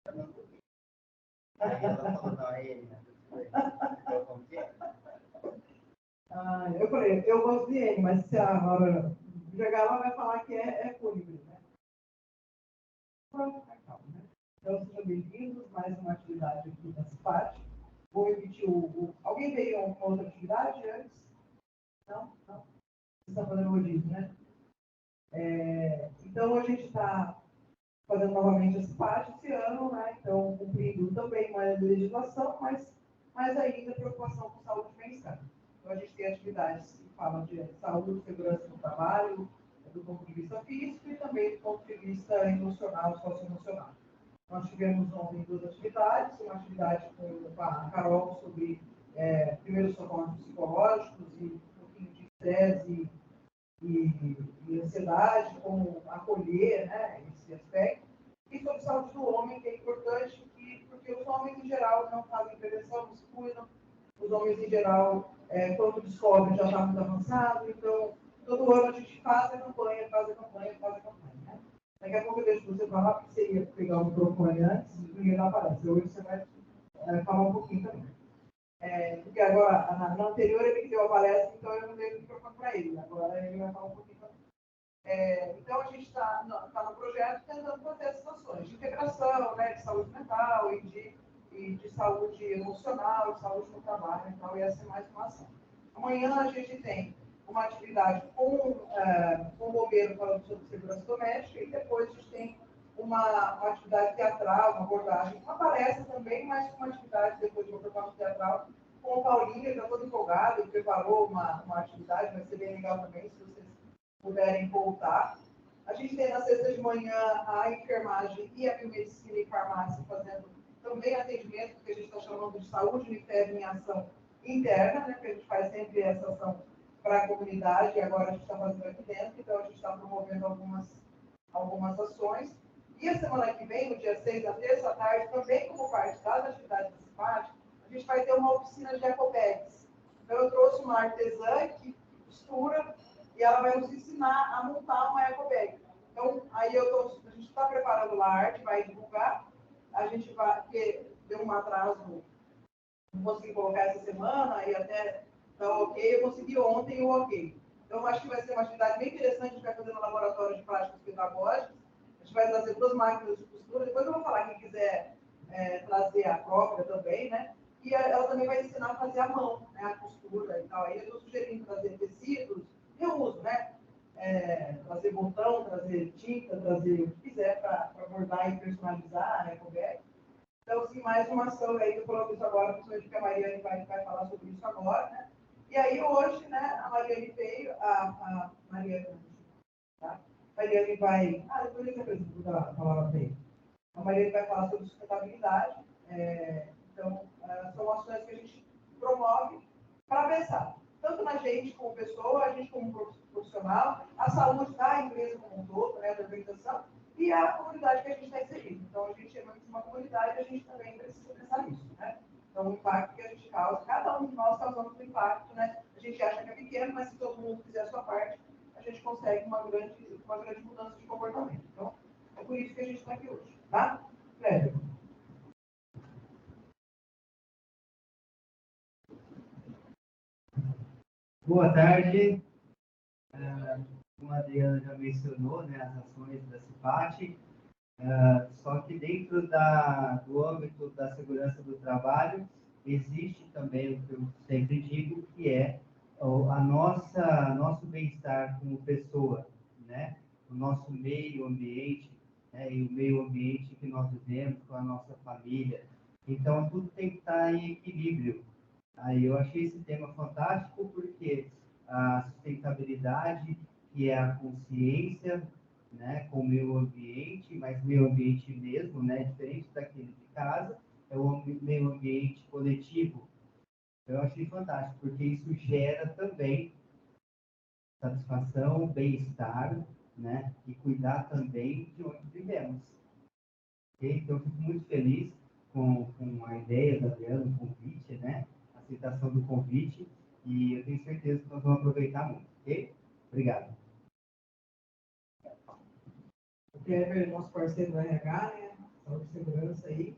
Aí ela falou, não, é ele, né? Eu falei, eu gosto de ele, mas se a Laura jogar, ela vai falar que é fúnebre, né? Pronto, calma, né? Então, sejam bem-vindos, mais uma atividade aqui da CIPAT. Vou repetir Alguém veio a uma outra atividade antes? Não? Não? Você está fazendo o rodízio, né? Então, a gente está fazendo novamente a CIPAT esse ano, né? Então, cumprindo também uma legislação, mas mais ainda preocupação com saúde e bem-estar. Então, a gente tem atividades que falam de saúde e segurança no trabalho, do ponto de vista físico e também do ponto de vista emocional, socioemocional. Nós tivemos ontem 2 atividades, uma atividade com a Carol sobre primeiros socorros psicológicos e um pouquinho de estresse e ansiedade, como acolher, né, esse aspecto, e sobre saúde do homem, que é importante, porque os homens em geral não fazem prevenção, não se cuidam, os homens em geral, quando descobrem, já está muito avançado, então todo ano a gente faz a campanha, né? Daqui a pouco eu deixo você falar, porque você ia pegar o microfone antes, e ninguém não aparece. Hoje você vai falar um pouquinho também. Porque agora, na anterior, ele deu a palestra, então eu não dei o microfone para ele. Agora ele vai falar um pouquinho também. Então, a gente está no projeto tentando fazer essas ações de integração, né, de saúde mental e de saúde emocional, de saúde no trabalho. Então, essa é mais uma ação. Amanhã a gente tem uma atividade com o bombeiro falando sobre segurança doméstica e depois a gente tem uma atividade teatral, uma abordagem, uma palestra também, mas uma atividade depois de uma proposta teatral com o Paulinho, ele está todo empolgado, ele preparou uma atividade, vai ser bem legal também, se vocês puderem voltar. A gente tem na sexta de manhã a enfermagem e a biomedicina e farmácia fazendo também atendimento, que a gente está chamando de saúde Unifeb em ação interna, né, que a gente faz sempre essa ação para a comunidade, e agora a gente está fazendo aqui dentro, então a gente está promovendo algumas ações. E a semana que vem, no dia 6, na terça à tarde, também como parte das atividades da CIPAT, a gente vai ter uma oficina de ecobags. Então eu trouxe uma artesã que costura e ela vai nos ensinar a montar uma ecobag. Então, aí a gente está preparando lá a arte, vai divulgar, a gente vai, porque deu um atraso, não consegui colocar essa semana, e até tá ok, eu consegui ontem o ok. Então, acho que vai ser uma atividade bem interessante, a gente vai fazer no laboratório de práticas pedagógicas, a gente vai trazer 2 máquinas de costura, depois eu vou falar, quem quiser trazer a própria também, né? E ela também vai ensinar a fazer à mão, né, a costura e tal. Aí eu estou sugerindo trazer tecidos, reuso, né? Trazer botão, trazer tinta, trazer o que quiser para bordar e personalizar, né, coberto. Então, sim, mais uma ação aí, eu coloco isso agora, principalmente porque a Mariane vai falar sobre isso agora, né? E aí, hoje, né, a Mariane veio, a Mariane, tá? A Mariane vai... depois eu apresento a palavra para ele. A Mariane vai falar sobre sustentabilidade. Então, são ações que a gente promove para pensar, tanto na gente como pessoa, a gente como profissional, a saúde da empresa como um todo, né, da organização, e a comunidade que a gente está inserido. Então, a gente é muito uma comunidade, a gente também precisa pensar nisso, né? Então, o impacto que a gente causa, cada um de nós causamos um impacto, né? A gente acha que é pequeno, mas se todo mundo fizer a sua parte, a gente consegue uma grande mudança de comportamento. Então, é por isso que a gente está aqui hoje, tá? Cléber. Boa tarde. Como a Adriana já mencionou, né, as ações da CIPAT, só que dentro do âmbito da segurança do trabalho, existe também o que eu sempre digo, que é nosso bem-estar como pessoa, né? O nosso meio ambiente, né? E o meio ambiente que nós vivemos com a nossa família. Então, tudo tem que estar em equilíbrio. Aí eu achei esse tema fantástico porque a sustentabilidade, que é a consciência, né, com o meio ambiente, mas meio ambiente mesmo, né, diferente daquele de casa, é o meio ambiente coletivo. Eu achei fantástico, porque isso gera também satisfação, bem-estar, né, e cuidar também de onde vivemos. Okay? Então, eu fico muito feliz com a ideia da Adriana, o convite, né, a aceitação do convite, e eu tenho certeza que nós vamos aproveitar muito, ok? Obrigado. O Kleber, nosso parceiro do RH, né? saúde e segurança aí.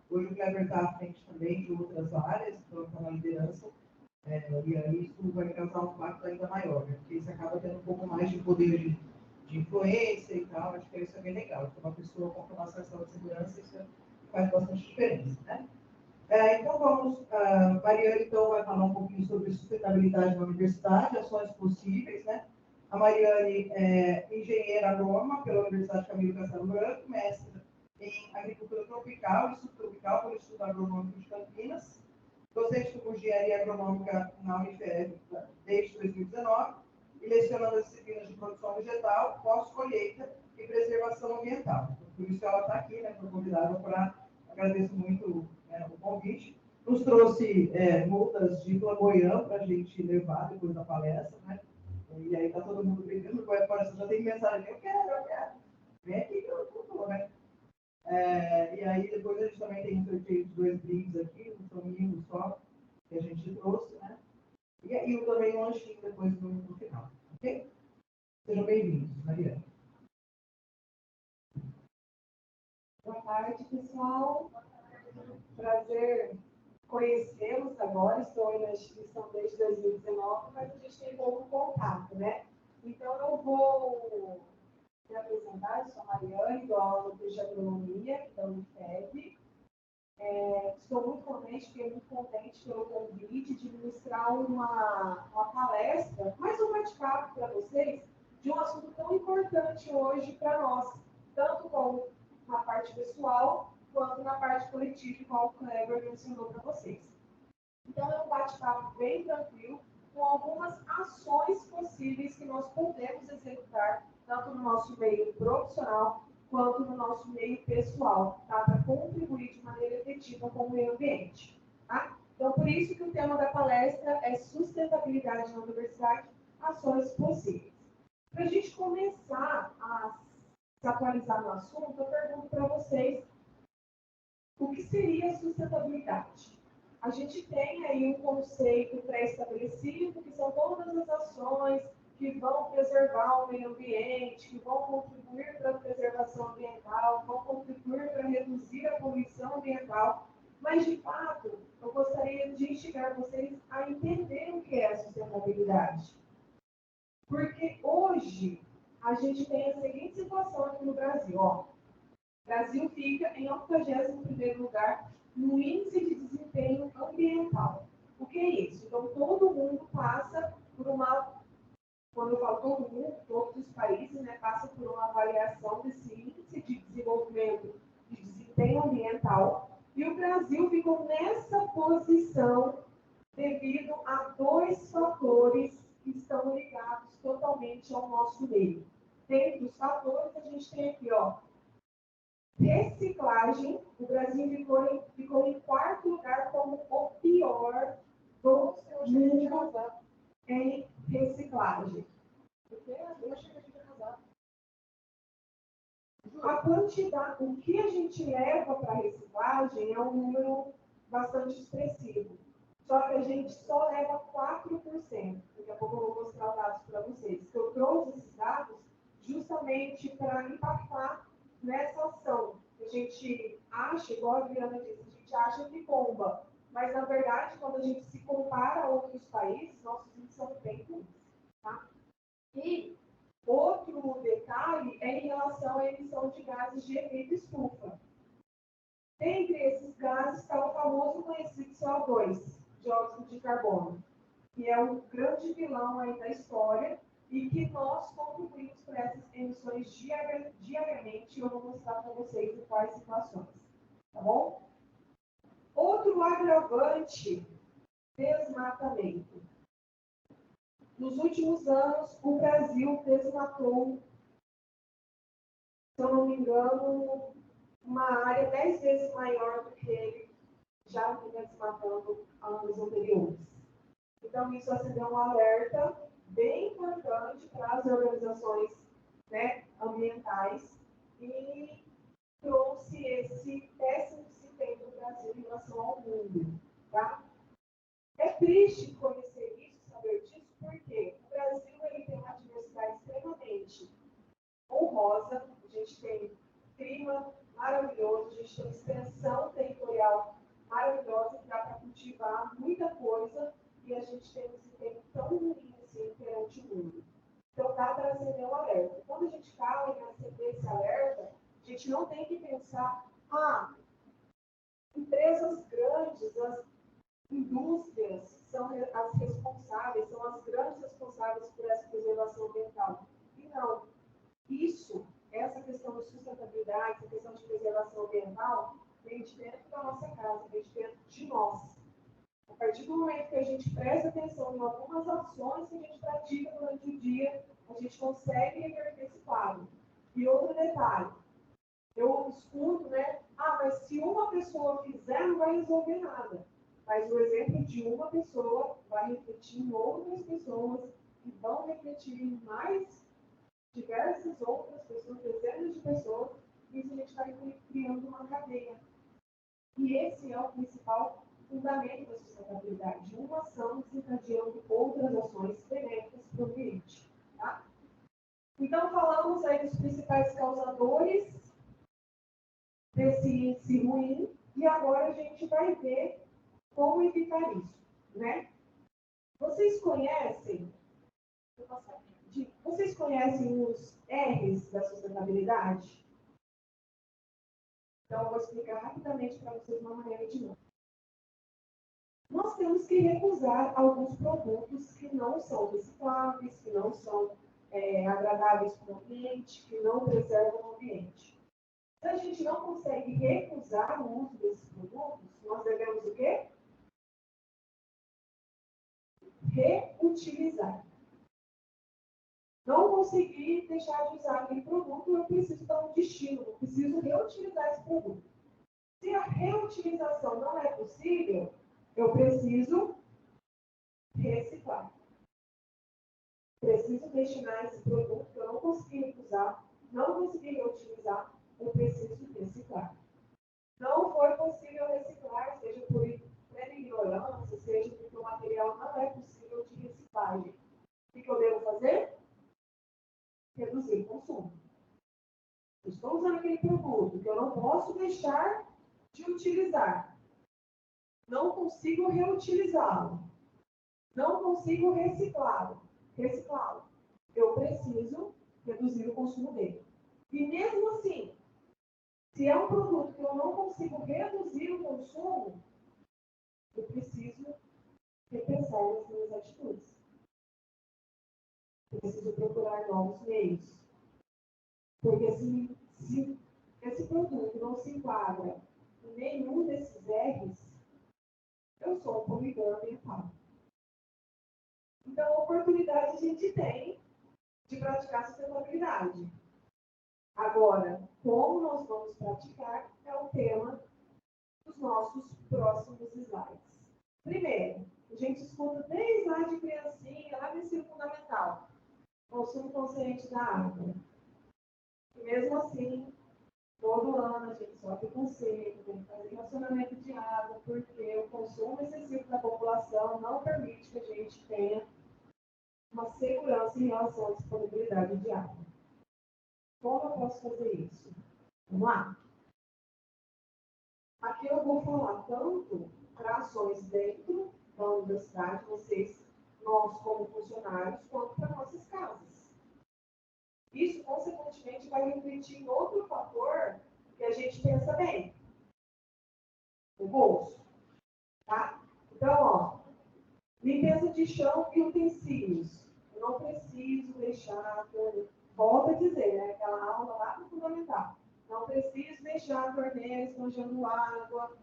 Hoje o Kleber está à frente também de outras áreas, então está na liderança, e aí isso vai causar um impacto ainda maior, né? Porque você acaba tendo um pouco mais de poder de influência e tal, acho que isso é bem legal. Então, uma pessoa com formação em saúde e segurança, isso faz bastante diferença, né? Então, vamos, Mariane, então, vai falar um pouquinho sobre sustentabilidade na universidade, ações possíveis, né? A Mariane é engenheira agrônoma pela Universidade Camilo Castelo Branco, mestre em agricultura tropical e subtropical pelo Instituto Agronômico de Campinas, docente de engenharia agronômica na Unifeb desde 2019 e lecionando as disciplinas de produção vegetal, pós-colheita e preservação ambiental. Por isso ela está aqui, né? Foi convidada para, agradeço muito o convite. Nos trouxe mudas de flamboyant para a gente levar depois da palestra, né? E aí está todo mundo brigando com a palestra, já tem mensagem, eu quero. Vem aqui que eu estou, né? E aí depois a gente também tem um sorteio de 2 brindes aqui, um domingo só, que a gente trouxe, né? E aí também um lanchinho depois no final, ok? Sejam bem-vindos, Mariana. Boa tarde, pessoal. Prazer conhecê-los agora. Estou na instituição desde 2019, mas a gente tem pouco contato, né? Então, eu vou me apresentar. Eu sou a Mariane, dou aula no curso de agronomia da Unifeb. Estou muito contente, fiquei muito contente pelo convite de ministrar uma palestra, mais um bate-papo para vocês, de um assunto tão importante hoje para nós, tanto como na parte pessoal, quanto na parte coletiva, como o Kleber mencionou para vocês. Então, é um bate-papo bem tranquilo, com algumas ações possíveis que nós podemos executar, tanto no nosso meio profissional, quanto no nosso meio pessoal, tá? Para contribuir de maneira efetiva com o meio ambiente. Tá? Então, por isso que o tema da palestra é sustentabilidade na universidade, ações possíveis. Para a gente começar a se atualizar no assunto, eu pergunto para vocês o que seria sustentabilidade. A gente tem aí um conceito pré-estabelecido, que são todas as ações que vão preservar o meio ambiente, que vão contribuir para a preservação ambiental, vão contribuir para reduzir a poluição ambiental. Mas, de fato, eu gostaria de instigar vocês a entender o que é a sustentabilidade. Porque hoje a gente tem a seguinte situação aqui no Brasil. O Brasil fica em 81º lugar no índice de desempenho ambiental. O que é isso? Então, todo mundo passa por uma... Quando eu falo todo mundo, todos os países, né, passam por uma avaliação desse índice de desenvolvimento de desempenho ambiental. E o Brasil ficou nessa posição devido a 2 fatores que estão ligados totalmente ao nosso meio. Dentre os fatores, a gente tem aqui, reciclagem. O Brasil ficou em 4º lugar como o pior do mundo em reciclagem. A quantidade, o que a gente leva para reciclagem é um número bastante expressivo. Só que a gente só leva 4%. Daqui a pouco eu vou mostrar os dados para vocês. Eu trouxe esses dados justamente para impactar nessa ação. A gente acha, igual a Adriana disse, a gente acha que bomba. Mas, na verdade, quando a gente se compara a outros países, nossos índices são bem ruins. Tá? E outro detalhe é em relação à emissão de gases de efeito estufa. Dentre esses gases está o famoso conhecido CO2, dióxido de carbono, que é um grande vilão aí da história e que nós contribuímos para essas emissões diariamente. Eu vou mostrar para vocês em quais situações. Tá bom? Outro agravante, desmatamento. Nos últimos anos, o Brasil desmatou, se eu não me engano, uma área 10 vezes maior do que ele já vinha desmatando anos anteriores. Então, isso acendeu um alerta bem importante para as organizações, né, ambientais e trouxe esse péssimo desempenho do Brasil em relação ao mundo. Tá? É triste conhecer isso, saber disso, porque o Brasil ele tem uma diversidade extremamente honrosa. A gente tem clima maravilhoso, a gente tem extensão territorial maravilhosa que dá para cultivar muita coisa e a gente tem um desempenho tão ruim assim perante o mundo. Então dá para acender um alerta. Quando a gente fala em acender esse alerta, a gente não tem que pensar, empresas grandes, as indústrias são as responsáveis, são as grandes responsáveis por essa preservação ambiental. E não. Essa questão de sustentabilidade, essa questão de preservação ambiental, vem de dentro da nossa casa, vem de dentro de nós. A partir do momento que a gente presta atenção em algumas ações que a gente pratica durante o dia, a gente consegue reverter esse quadro. E outro detalhe, eu escuto, né? Mas se uma pessoa fizer, não vai resolver nada. Mas o exemplo de uma pessoa vai refletir em outras pessoas e vão refletir em mais diversas outras pessoas, dezenas de pessoas, e isso a gente vai criando uma cadeia. E esse é o principal fundamento da sustentabilidade. Uma ação desencadeando outras ações benéficas para o ambiente. Tá? Então, falamos aí dos principais causadores desse índice ruim, e agora a gente vai ver como evitar isso, né? Vocês conhecem os R's da sustentabilidade? Então, eu vou explicar rapidamente para vocês de uma maneira de novo. Nós temos que recusar alguns produtos que não são recicláveis, que não são agradáveis para o ambiente, que não preservam o ambiente. Se a gente não consegue recusar o uso desses produtos, nós devemos o quê? Reutilizar. Não consegui deixar de usar aquele produto, eu preciso dar um destino, eu preciso reutilizar esse produto. Se a reutilização não é possível, eu preciso reciclar. Preciso destinar esse produto que eu não consegui usar, não consegui reutilizar, eu preciso reciclar. Não foi possível reciclar, seja por ignorância, seja porque o material não é possível de reciclagem. O que eu devo fazer? Reduzir o consumo. Estou usando aquele produto que eu não posso deixar de utilizar. Não consigo reutilizá-lo. Não consigo reciclá-lo. Eu preciso reduzir o consumo dele. E mesmo assim, se é um produto que eu não consigo reduzir o consumo, eu preciso repensar as minhas atitudes. Eu preciso procurar novos meios. Porque se esse produto não se enquadra em nenhum desses R's, eu sou um poluidor ambiental. Então, a oportunidade a gente tem de praticar sustentabilidade. Agora, como nós vamos praticar é o tema dos nossos próximos slides. Primeiro, a gente escuta desde lá de criancinha, lá no ensino fundamental, consumo consciente da água. E mesmo assim, todo ano a gente sofre com seca, tem que fazer racionamento de água, porque o consumo excessivo da população não permite que a gente tenha uma segurança em relação à disponibilidade de água. Como eu posso fazer isso? Vamos lá? Aqui eu vou falar tanto para ações dentro da universidade, nós como funcionários, quanto para nossas casas. Isso, consequentemente, vai refletir em outro fator que a gente pensa bem. O bolso. Tá? Então, limpeza de chão e utensílios. Eu não preciso deixar, volto a dizer, né? Aquela aula lá no fundamental. Não preciso deixar a torneira esbanjando água,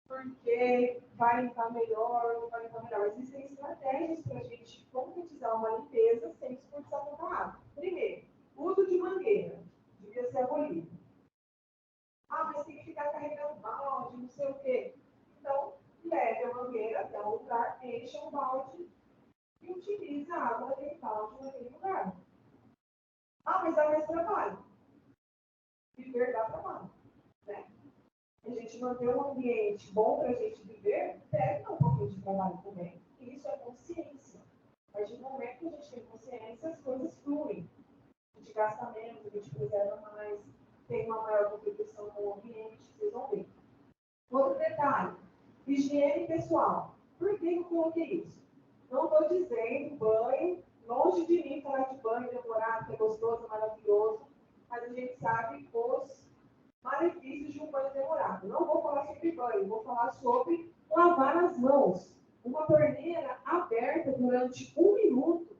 porque vai limpar melhor, não vai limpar melhor. Existem estratégias para a gente concretizar uma limpeza sem desperdiçar tanta água. Primeiro, uso de mangueira. Devia ser abolido. Mas tem que ficar carregando balde, não sei o quê. Então, leve a mangueira até o lugar, encha o balde e utilize a água daquele balde naquele lugar. Mas dá mais trabalho. Viver dá trabalho. Né? A gente manter um ambiente bom para a gente viver, deve dar um pouquinho de trabalho também. E isso é consciência. A partir do momento que a gente tem consciência, as coisas fluem. A gente gasta menos, a gente preserva mais. tem uma maior contribuição com o ambiente, vocês vão ver. Outro detalhe, higiene pessoal. Por que eu coloquei isso? Não estou dizendo banho, longe de mim falar de banho demorado, que é gostoso, maravilhoso, mas a gente sabe os malefícios de um banho demorado. Não vou falar sobre banho, vou falar sobre lavar as mãos. Uma torneira aberta durante 1 minuto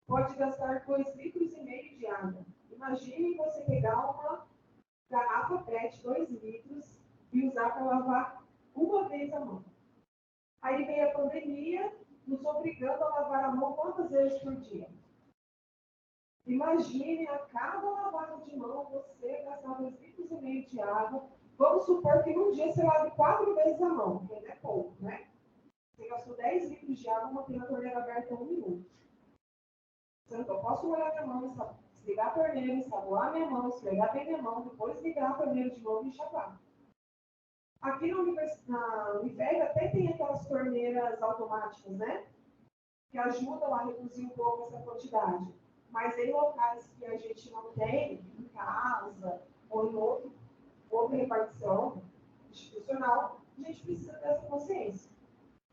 pode gastar 2,5 litros de água. Imagine você pegar uma garrafa PET, 2 litros, e usar para lavar uma vez a mão. Aí veio a pandemia, nos obrigando a lavar a mão quantas vezes por dia? Imagine a cada lavada de mão você gastar 2,5 litros de água. Vamos supor que num dia você lave 4 vezes a mão, que ainda é pouco, né? Você gastou 10 litros de água, mantendo a torneira aberta 1 minuto. Então, eu posso molhar minha mão, desligar a torneira, ensaboar minha mão, esfregar bem minha mão, depois ligar a torneira de novo e enxaguar. Aqui na Unifeg até tem aquelas torneiras automáticas, né? Que ajudam a reduzir um pouco essa quantidade. Mas em locais que a gente não tem, em casa ou em outra repartição institucional, a gente precisa dessa consciência.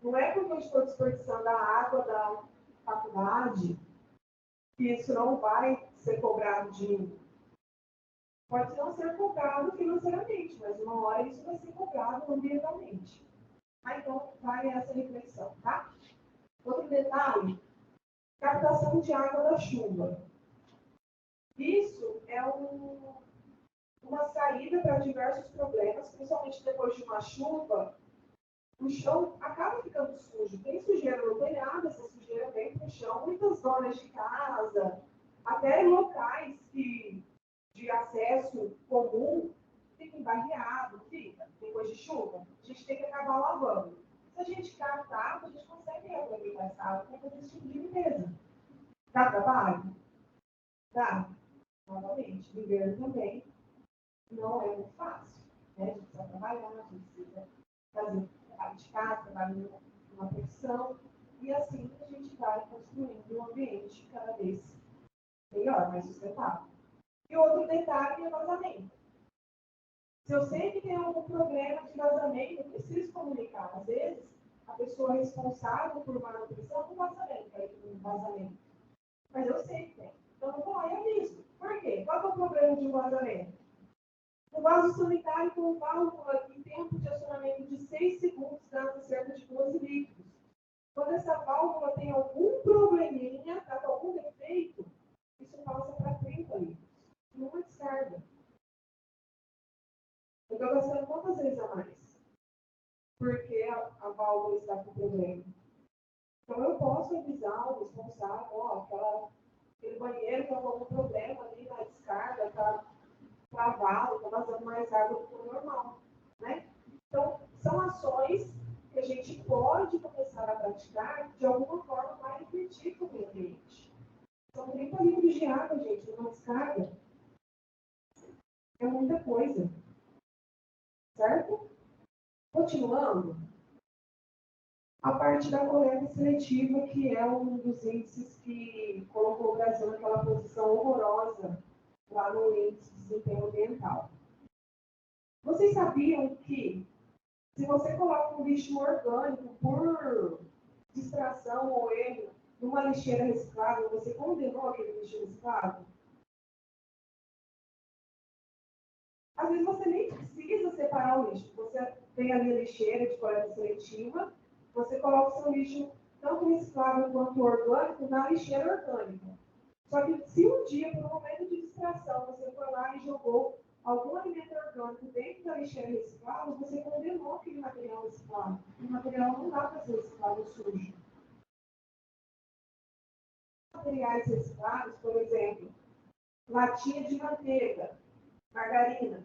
Não é porque eu estou desperdiçando a água da faculdade que isso não vai ser cobrado de mim. Pode não ser cobrado financeiramente, mas uma hora isso vai ser cobrado ambientalmente. Então, vai essa reflexão, tá? Outro detalhe, captação de água da chuva. Isso é uma saída para diversos problemas, principalmente depois de uma chuva, o chão acaba ficando sujo. Tem sujeira no telhado, essa sujeira vem para o chão. Muitas zonas de casa, até locais de acesso comum, fica embarreado, fica. Depois de chuva, a gente tem que acabar lavando. Se a gente captar, a gente consegue reaproveitar essa água para fazer esse tipo de limpeza. Dá trabalho? Dá. Novamente, viver também não é muito fácil. Né? A gente precisa trabalhar, a gente precisa fazer trabalho de casa, trabalho numa profissão, e assim a gente vai construindo um ambiente cada vez melhor, mais sustentável. E outro detalhe é vazamento. Se eu sei que tem algum problema de vazamento, eu preciso comunicar. Às vezes, a pessoa responsável por manutenção não vazamento, mas eu sei que tem. Então, eu vou lá e aviso. Por quê? Qual é o problema de um vazamento? O vaso sanitário com válvula em tempo de acionamento de 6 segundos gasta cerca de 12 litros. Quando essa válvula tem algum probleminha, está com algum defeito, isso passa para 30 litros. Numa descarga. Eu estou gastando quantas vezes a mais? Porque a válvula está com problema. Então, eu posso avisar o responsável, ó, aquele banheiro está com algum problema ali na descarga, está travado, está vazando mais água do que o normal, né? Então, são ações que a gente pode começar a praticar, de alguma forma vai refletir com o meio ambiente. São 30 litros de água, gente, numa descarga. É muita coisa. Certo? Continuando, a parte da coleta seletiva, que é um dos índices que colocou o Brasil naquela posição horrorosa lá no índice de desempenho ambiental. Vocês sabiam que, se você coloca um lixo orgânico por distração ou erro numa lixeira reciclável, você condenou aquele lixo reciclável? Às vezes você nem precisa separar o lixo. Você tem ali a lixeira de coleta seletiva, você coloca o seu lixo, tanto reciclável quanto orgânico, na lixeira orgânica. Só que se um dia, por um momento de distração, você foi lá e jogou algum alimento orgânico dentro da lixeira reciclável, você condenou aquele material reciclável. O material não dá para ser reciclável sujo. Materiais recicláveis, por exemplo, latinha de manteiga, margarina.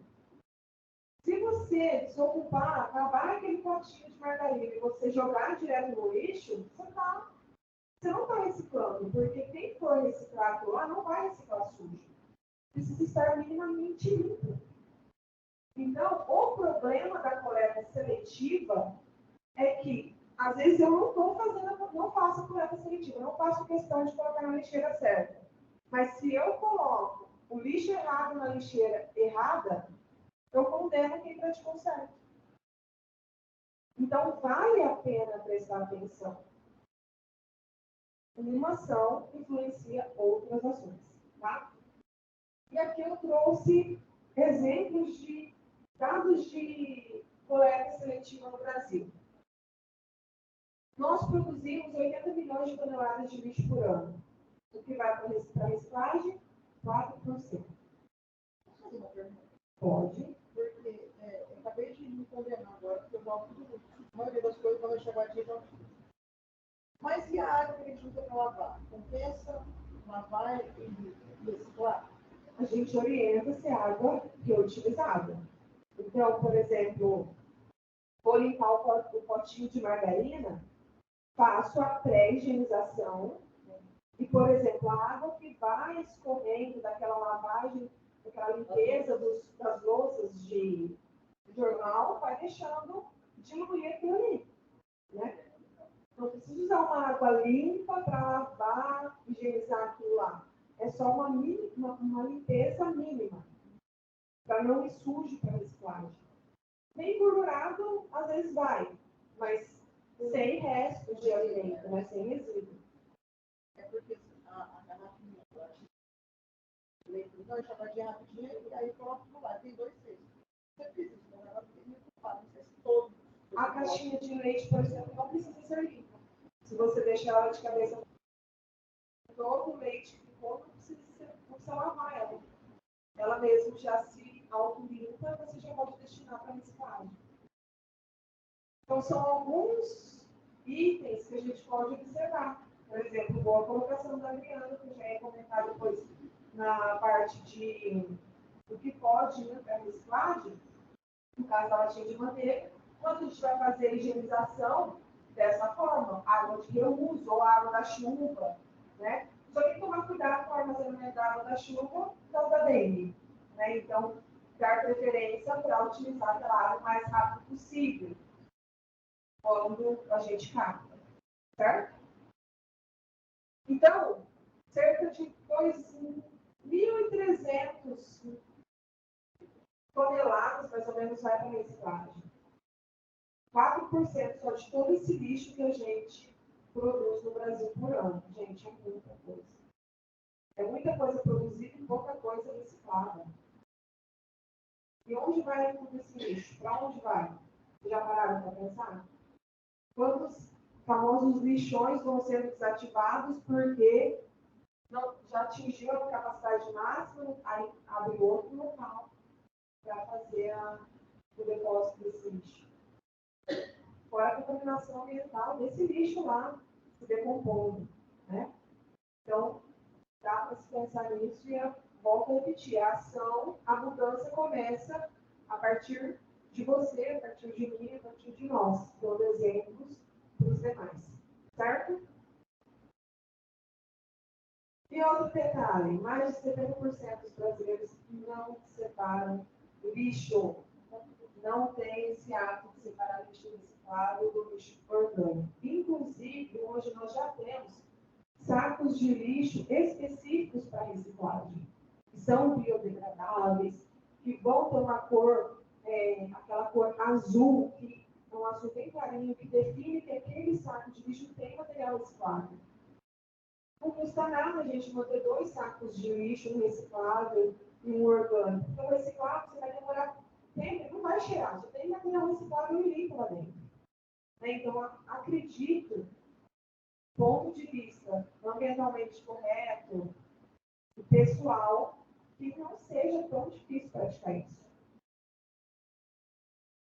Se você desocupar, acabar aquele potinho de margarina e você jogar direto no lixo, você não está reciclando, porque quem for reciclar aquilo lá não vai reciclar sujo. Precisa estar minimamente limpo. Então, o problema da coleta seletiva é que, às vezes, eu não faço a coleta seletiva, não faço questão de colocar na lixeira certa. Mas se eu coloco o lixo errado na lixeira errada, eu condeno quem praticou certo. Então, vale a pena prestar atenção. Uma ação influencia outras ações. Tá? E aqui eu trouxe exemplos de dados de coleta seletiva no Brasil. Nós produzimos 80 milhões de toneladas de lixo por ano. O que vai para a reciclagem? 4%. Posso fazer uma pergunta? Pode. Porque eu acabei de me condenar agora, porque eu jogo tudo. A maioria das coisas, quando eu chego aqui, eu jogo tudo. Mas e a água que a gente usa para lavar? Compensa lavar e reciclar? A gente orienta se a água reutilizável. Então, por exemplo, vou limpar o potinho de margarina, faço a pré-higienização e, por exemplo, a água que vai escorrendo daquela lavagem, daquela limpeza das louças de jornal, vai deixando diluir aquilo ali. Né? Não precisa usar uma água limpa para lavar, higienizar aquilo lá. É só uma limpeza mínima, para não ir sujo para a reciclagem. Bem gordurado, às vezes vai, mas sem resto de alimento, né? Sem resíduo. É porque a garrafinha, então eu chamo de rapidinha e aí eu coloco no lado. Tem 2 cestos. Você fez isso, mas ela fica muito ocupada, não sei se todo. A caixinha de leite, por exemplo, não precisa ser limpa. Se você deixar ela de cabeça, todo o leite que ficou, não precisa lavar ela. Ela mesmo já se auto-limpa, você já pode destinar para reciclagem. Então, são alguns itens que a gente pode observar. Por exemplo, boa colocação da Adriana, que já ia comentar depois na parte do que pode ir para reciclagem, no caso da latinha de manteiga, quando a gente vai fazer a higienização dessa forma, água de reuso ou água da chuva, né? Só tem que tomar cuidado com o armazenamento da água da chuva por causa da dengue. Né? Então, dar preferência para utilizar aquela água o mais rápido possível, quando a gente capta. Certo? Então, cerca de 2.300 toneladas, mais ou menos, vai para a reciclagem. 4% só de todo esse lixo que a gente produz no Brasil por ano. Gente, é muita coisa. É muita coisa produzida e pouca coisa reciclada. E onde vai tudo esse lixo? Para onde vai? Já pararam para pensar? Quantos famosos lixões vão sendo desativados porque não, já atingiu a capacidade máxima, aí abre outro local para fazer o depósito desse lixo. Fora a contaminação ambiental desse lixo lá se decompondo. Né? Então, dá para se pensar nisso e volto a repetir. A ação, a mudança começa a partir de você, a partir de mim, a partir de nós, dando exemplos para os demais. Certo? E outro detalhe, mais de 70% dos brasileiros não separam lixo. Não tem esse hábito de separar lixo reciclável do lixo orgânico. Inclusive, hoje nós já temos sacos de lixo específicos para reciclagem, que são biodegradáveis, que vão ter uma cor, aquela cor azul, que é um azul bem clarinho, que define que aquele saco de lixo tem material reciclável. Não custa nada a gente manter 2 sacos de lixo, um reciclável e um orgânico. Porque o reciclável você vai demorar tempo, não vai cheirar, só tem material reciclável e limpo lá dentro. Então, acredito, do ponto de vista ambientalmente correto e pessoal, que não seja tão difícil praticar isso.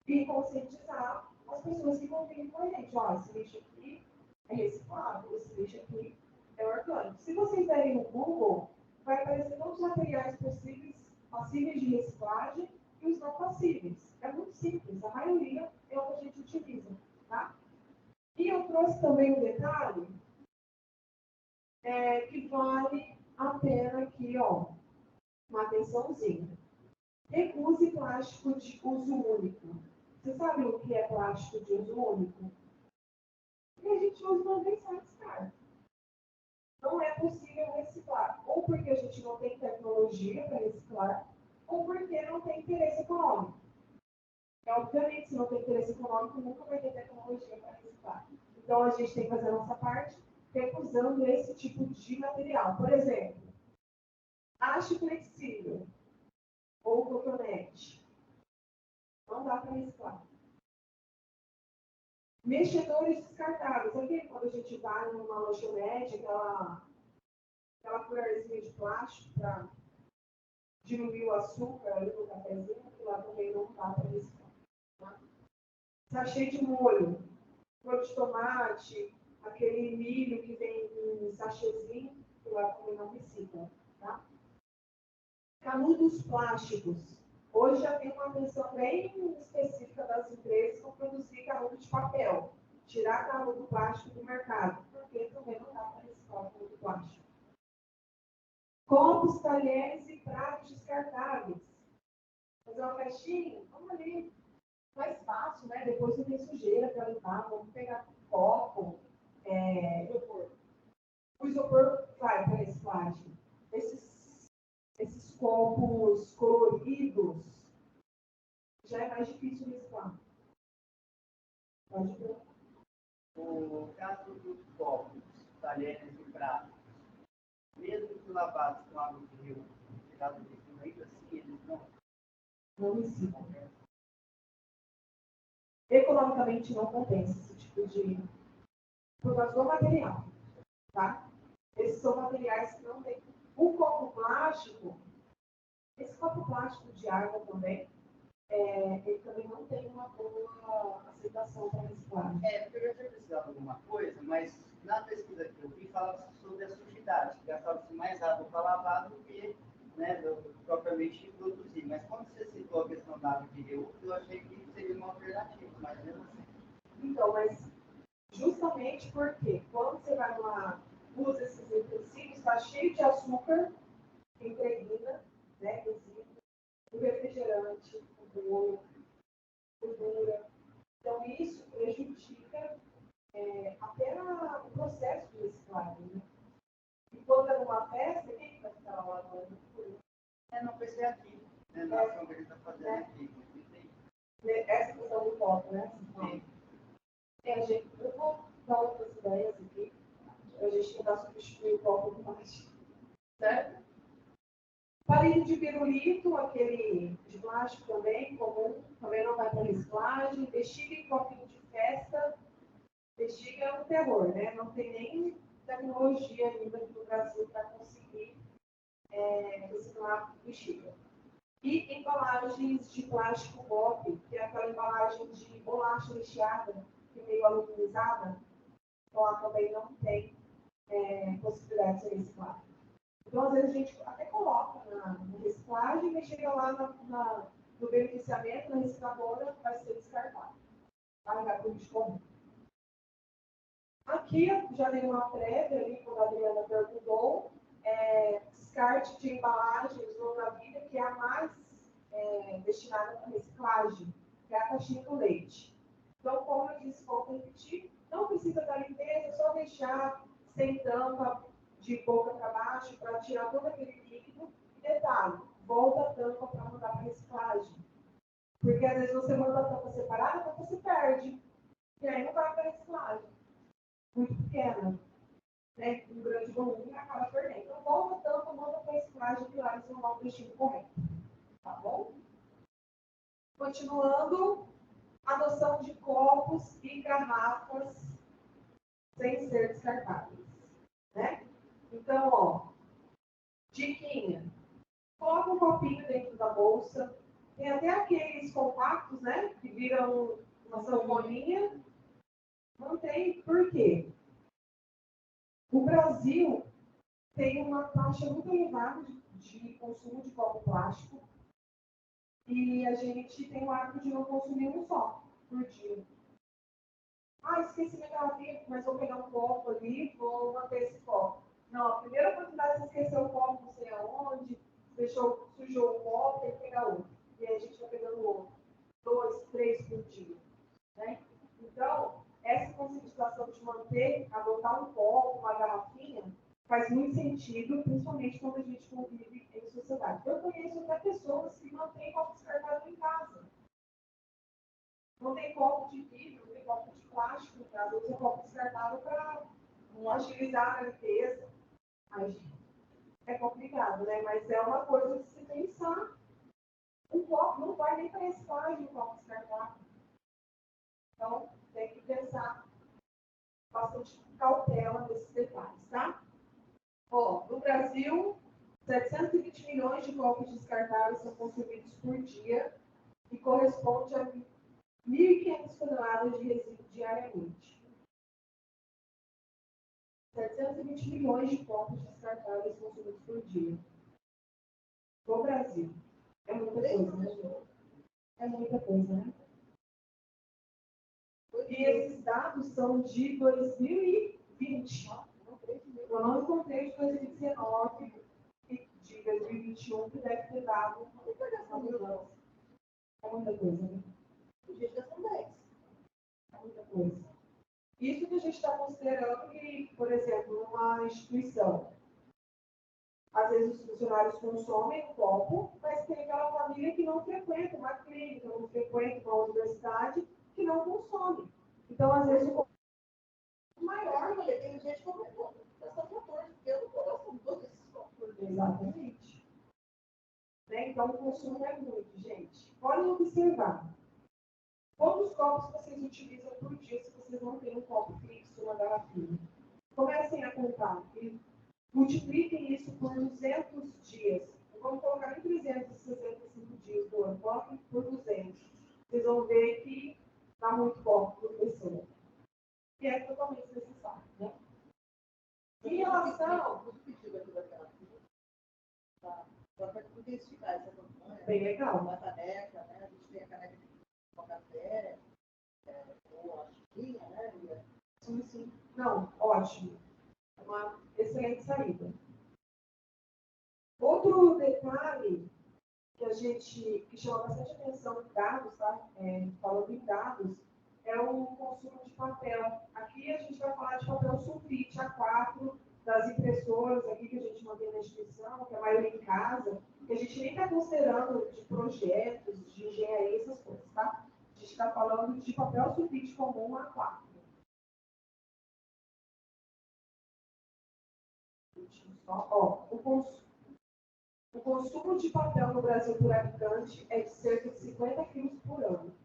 E conscientizar as pessoas que convivem com a gente. Ó, esse lixo aqui é reciclável, esse lixo aqui é orgânico. Se vocês derem no Google, vai aparecer todos os materiais passíveis de reciclagem e os não passíveis. É muito simples, a maioria é o que a gente utiliza. Tá? E eu trouxe também um detalhe que vale a pena aqui, ó, uma atençãozinha. Recuse plástico de uso único. Você sabe o que é plástico de uso único? E a gente usa uma vez só descarta. não é possível reciclar. Ou porque a gente não tem tecnologia para reciclar, ou porque não tem interesse econômico. E, obviamente, se não tem interesse econômico, nunca vai ter tecnologia para reciclar. Então, a gente tem que fazer a nossa parte recusando esse tipo de material. Por exemplo, haste flexível ou cotonete. Não dá para reciclar. Mexedores descartáveis. Sabe quando a gente vai numa lanchonete, aquela colherzinha de plástico para diluir o açúcar ali no cafezinho, que lá também não dá para reciclar. Tá? Sachê de molho, molho de tomate, aquele milho que vem em sachêzinho, que lá também não recicla. Tá? Canudos plásticos. Hoje já tem uma atenção bem específica das empresas para produzir canudo de papel. Tirar canudo plástico do mercado, porque também não dá para reciclar canudo plástico. Copos, talheres e pratos descartáveis. Fazer uma festinha? Vamos ali. Mais fácil, né? Depois não tem sujeira para limpar. Vamos pegar copo, isopor. O isopor vai para reciclagem. Esses copos coloridos já é mais difícil de reciclar. Pode ver. O caso dos copos, talheres e pratos, mesmo que lavados com água de rio, tirado de cima, ainda assim eles Não reciclam. Economicamente não compensa esse tipo de. Por causa do material. Tá? Esses são materiais que não tem. O copo plástico, esse copo plástico de água também, ele também não tem uma boa aceitação para reciclagem. porque eu já tinha pesquisado alguma coisa, mas na pesquisa que eu vi falava sobre a sujidade, que gastava-se mais água para lavar do que, né, propriamente produzir. Mas quando você citou a questão da água de reuso, eu achei que seria uma alternativa, mas mesmo assim. Então, mas justamente porque quando você vai lá, usa esses utensílios, está cheio de açúcar, impregna, né, resíduo, o refrigerante, o bolo, gordura. Então, isso prejudica até o processo de reciclagem. Né? E quando é numa festa, quem que vai ficar lá lavando? Não pensei aqui, né, na ação que a gente está fazendo aqui. Essa questão do copo, né? Sim. Eu vou dar outras ideias aqui, para a gente tentar substituir o copo de plástico. Certo? Palito de pirulito, aquele de plástico também, comum, também não vai para reciclagem. Bexiga e copinho de festa. Bexiga é um terror, né? Não tem nem tecnologia ainda aqui no Brasil para conseguir reciclar bexiga. E embalagens de plástico pop, que é aquela embalagem de bolacha recheada, que é meio aluminizada, então lá também não tem possibilidade de ser reciclado. Então, às vezes, a gente até coloca na reciclagem, mas chega lá no beneficiamento, na recicladora, vai ser descartado. Vai para o lixo comum. Aqui, já dei uma prévia ali, quando a Adriana perguntou, descarte de embalagens longa-vida, que é a mais destinada para reciclagem, que é a caixinha do leite. Então, como eu disse, volto a repetir, não precisa da limpeza, é só deixar sem tampa de boca para baixo para tirar todo aquele líquido. E detalhe, volta a tampa para mandar para reciclagem. Porque às vezes você manda a tampa separada, a tampa se perde. E aí não vai para reciclagem. Muito pequena. Né? Um grande volume acaba perdendo. Então, volta a tampa, manda para reciclagem, que lá eles vão dar o destino correto. Tá bom? Continuando, adoção de copos e garrafas sem ser descartáveis. Né? Então, ó, diquinha. Coloca um copinho dentro da bolsa. Tem até aqueles compactos, né? Que viram uma sanfoninha. Mantém. Por quê? O Brasil tem uma taxa muito elevada de consumo de copo plástico. E a gente tem o hábito de não consumir um só por dia. Esqueci minha garrafinha, mas vou pegar um copo ali, vou manter esse copo. Não, a primeira oportunidade você esqueceu o copo, não sei aonde, sujou o copo, tem que pegar outro. E aí a gente vai pegando outro. 2, 3 por dia. Né? Então, essa conscientização de manter, adotar um copo, uma garrafinha, faz muito sentido, principalmente quando a gente convive em sociedade. Eu conheço até pessoas que não têm copo descartável em casa. Não tem copo de vidro, não tem copo de plástico em casa, usa copo descartável para agilizar a limpeza. Aí, é complicado, né? Mas é uma coisa de se pensar. Um copo não vai nem para a reciclagem, um copo descartável. Então, tem que pensar bastante cautela nesses detalhes, tá? Ó, no Brasil, 720 milhões de copos descartáveis são consumidos por dia e corresponde a 1.500 toneladas de resíduo diariamente. 720 milhões de copos descartáveis consumidos por dia. No Brasil. É muita coisa, né? É muita coisa, né? E esses dados são de 2020. Eu não encontrei de 2019 e de 2021, que deve ter dado uma mudança. É muita coisa, né? Gente, já são 10. É muita coisa. Isso que a gente está considerando que, por exemplo, numa instituição, às vezes os funcionários consomem um copo, mas tem aquela família que não frequenta uma clínica, não frequenta uma universidade, que não consome. Então, às vezes, o copo O maior, olha, tem gente que comentou. Gastando 14, porque eu não estou gastando todos esses copos. exatamente. Né? Então, o consumo é muito, gente. Podem observar. Quantos copos vocês utilizam por dia se vocês não têm um copo fixo, uma garrafinha? Comecem a contar. E multipliquem isso por 200 dias. Vamos colocar em 365 dias do ano. Coloquem por 200. Vocês vão ver que dá muito copo por pessoa. Que é totalmente necessário, né? Em relação... Tudo pedido aqui daquela fila. Tá. Agora vai tudo identificar essa campanha. Bem legal. Uma caneca, né? A gente tem a caneca de café, ou a chiquinha, né? Sim, sim. Não, ótimo. É uma excelente saída. Outro detalhe que chama bastante atenção em dados, tá? Falando em dados, é o consumo de papel. Aqui a gente vai falar de papel sulfite A4, das impressoras aqui que a gente mantém na instituição, que é a maioria em casa, que a gente nem está considerando de projetos, de engenharia, essas coisas, tá? A gente está falando de papel sulfite comum A4. Ó, o consumo de papel no Brasil por habitante é de cerca de 50 quilos por ano.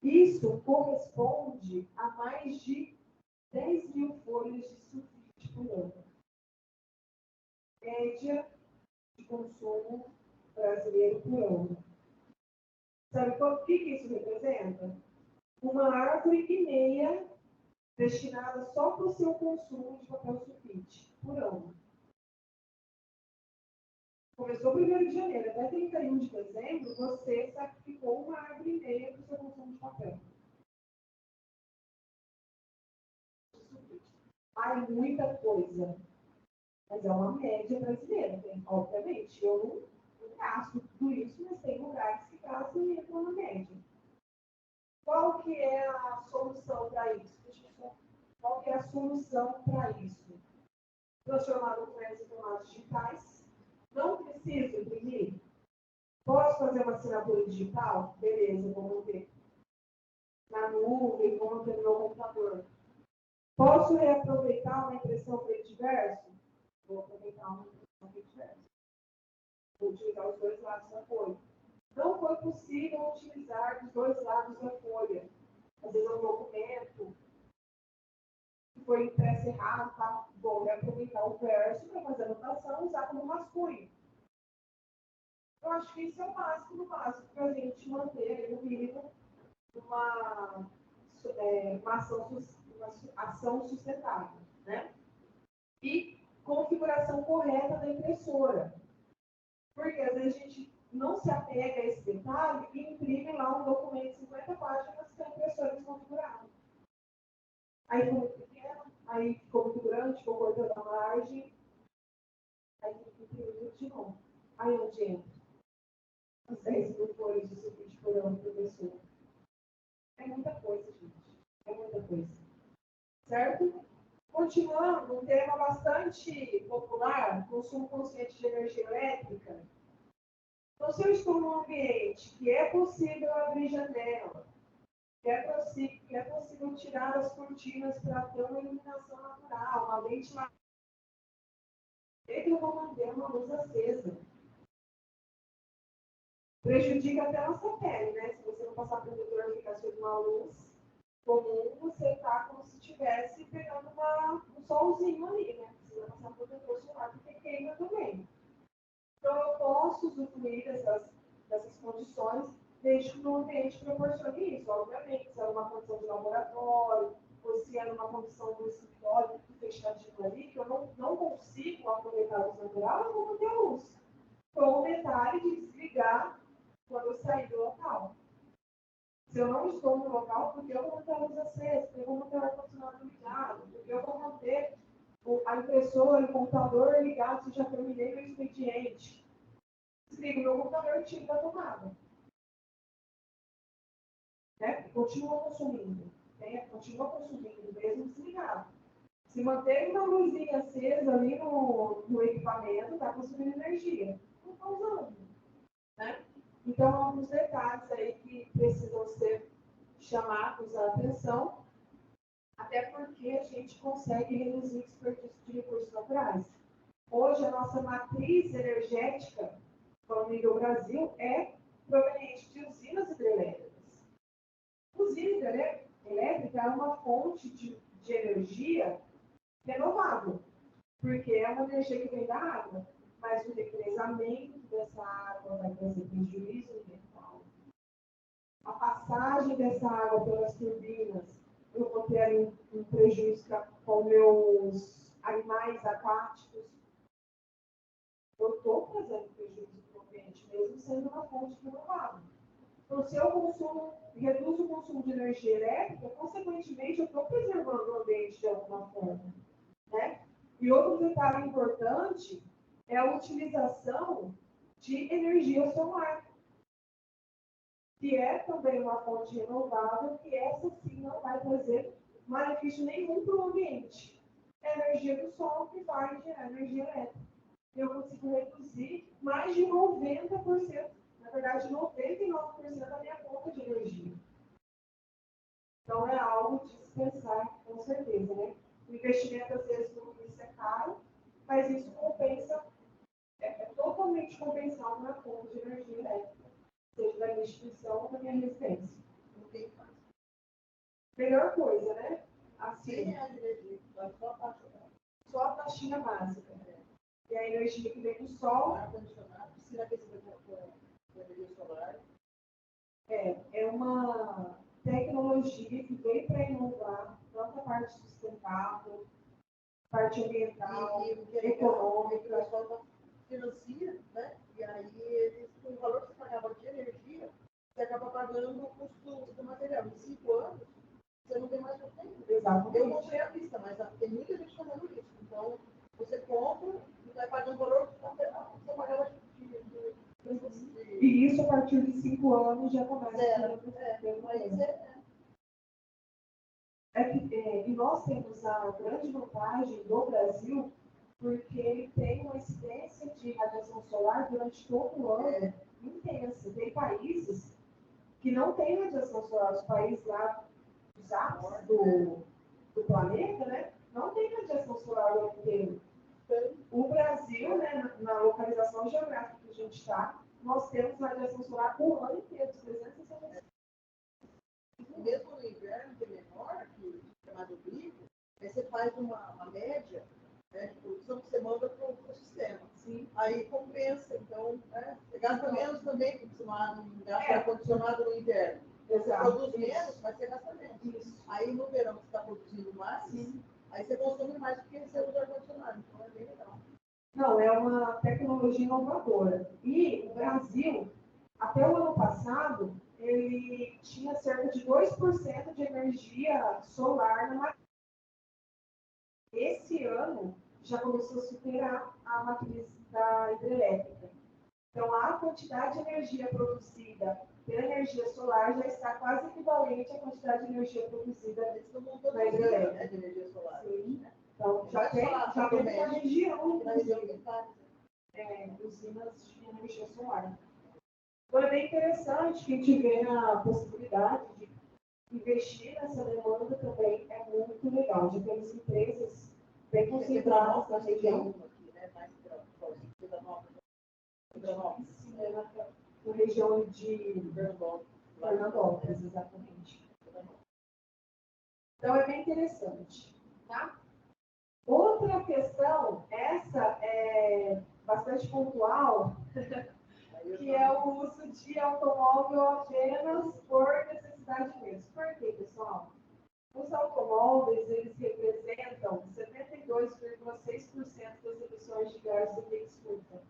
Isso corresponde a mais de 10 mil folhas de sulfite por ano. Média de consumo brasileiro por ano. Sabe o que isso representa? Uma árvore e meia destinada só para o seu consumo de papel sulfite por ano. Começou 1º de janeiro, até 31 de dezembro, você sacrificou uma árvore e meia para o seu consumo de papel. Há muita coisa, mas é uma média brasileira, né? Obviamente. Eu não gasto tudo isso, mas tem lugares que gastam e entram na média. Qual que é a solução para isso? Qual que é a solução para isso? Transformar documentos em formatos digitais. Não preciso imprimir? Posso fazer uma assinatura digital? Beleza, vou manter na nuvem, vou manter no meu computador. Posso reaproveitar uma impressão frente e verso? Vou aproveitar uma impressão frente e verso. Vou utilizar os dois lados da folha. Não foi possível utilizar os dois lados da folha. Às vezes é um documento que foi impresso errado, tá? Vou reaproveitar o verso para fazer anotação e usar como rascunho. Eu acho que isso é o básico do básico para a gente manter, no mínimo, uma ação sustentável, né? E configuração correta da impressora. Porque às vezes a gente não se apega a esse detalhe e imprime lá um documento de 50 páginas com a impressora desconfigurada. Aí ficou muito pequeno, aí ficou muito grande, ficou cortando a margem, aí tem que imprimir de novo. Aí onde entra? As 10 mil folhas de sulfite por ano por pessoa. É muita coisa, gente. É muita coisa. Certo? Continuando, um tema bastante popular, consumo consciente de energia elétrica. Então, se eu estou num ambiente que é possível abrir janela, que é possível tirar as cortinas para ter uma iluminação natural, uma ventilação, eu vou manter uma luz acesa. Prejudica até a nossa pele, né? Se você não passar protetor, ficar sob uma luz comum, você está como se estivesse pegando um solzinho ali, né? Precisa passar protetor solar, porque queima também. Então, eu posso usufruir dessas condições, desde que o ambiente proporcione isso, obviamente. Se é uma condição de laboratório, ou se é uma condição do escritório fechadinho ali, que eu não consigo aproveitar a luz natural, eu vou manter a luz. Com o detalhe de desligar quando eu sair do local. Se eu não estou no local, porque eu vou manter a luz acesa, porque eu vou manter o ar-condicionado ligado, porque eu vou manter a impressora, o computador ligado se eu já terminei meu expediente. Desligo meu computador e tiro da tomada. Né? Continua consumindo. Né? Continua consumindo, mesmo desligado. Se mantém uma luzinha acesa ali no equipamento, está consumindo energia. Não está usando. Né? Então, alguns detalhes aí que precisam ser chamados a atenção, até porque a gente consegue reduzir o desperdício de recursos naturais. Hoje, a nossa matriz energética, no nível Brasil, é proveniente de usinas hidrelétricas. Usina hidrelétrica é uma fonte de energia renovável, porque é uma energia que vem da água, mas o represamento dessa água vai trazer prejuízo ambiental. A passagem dessa água pelas turbinas, eu vou ter ali um prejuízo com meus animais aquáticos. Eu estou trazendo prejuízo para o ambiente, mesmo sendo uma fonte renovável. Então, se eu reduzo o consumo de energia elétrica, consequentemente, eu estou preservando o ambiente de alguma forma. Né? E outro detalhe importante é a utilização de energia solar, que é também uma fonte renovável, que essa sim não vai trazer malefício nenhum para o ambiente. É a energia do sol que vai gerar energia elétrica. Eu consigo reduzir mais de 90%, na verdade 99% da minha conta de energia. Então é algo de se pensar com certeza, né? O investimento às vezes no início é caro, mas isso compensa, é totalmente compensado na conta de energia elétrica, seja da minha instituição ou da minha residência. Não tem mais. Melhor coisa, né? Assim, só a taxinha básica. E a energia que vem do sol. Ar-condicionado, piscina aquecida com energia solar. É uma tecnologia que veio para inovar tanto a parte sustentável, parte ambiental, econômica. O pessoal financia, né? E aí, eles, com o valor que você pagava de energia, você acaba pagando o custo do material. Em 5 anos, você não tem mais o tempo. Exatamente. Eu mostrei a pista, mas tem muita gente fazendo isso. Então, você compra e vai pagando o valor que você pagava de. E isso, a partir de 5 anos, já começa a ter uma e nós temos a grande vantagem do Brasil, porque ele tem uma incidência de radiação solar durante todo o ano intensa. Tem países que não têm radiação solar, os países lá dos ápices do planeta, né, não tem radiação solar o ano inteiro. Então, o Brasil, né, na localização geográfica que a gente está, nós temos radiação solar o ano inteiro, 365. Mesmo no inverno, que é menor, que é chamado bico, aí você faz uma média, né, de produção que você manda para o sistema. Sim. Aí compensa. Então, né, você gasta menos também, porque você não gasta ar-condicionado no inverno. Exato. Você produz menos, mas você gasta menos. Isso. Aí no verão você está produzindo mais, aí você consome mais porque você usa ar-condicionado. Então é bem legal. Não, é uma tecnologia inovadora. E o Brasil, até o ano passado, ele tinha cerca de 2% de energia solar na matriz. Esse ano já começou a superar a matriz da hidrelétrica. Então, a quantidade de energia produzida pela energia solar já está quase equivalente à quantidade de energia produzida na hidrelétrica. De energia solar. Sim. Então, já tem uma região, usinas de energia solar. Então, é bem interessante que tiver a possibilidade de investir nessa demanda também, é muito legal. Já temos empresas bem concentradas na região. Na região de Fernandópolis, exatamente. Então, é bem interessante. Tá? Outra questão, essa é bastante pontual, que é o uso de automóvel apenas por necessidade mesmo. Por quê, pessoal? Os automóveis, eles representam 72,6% das emissões de gases de efeito estufa.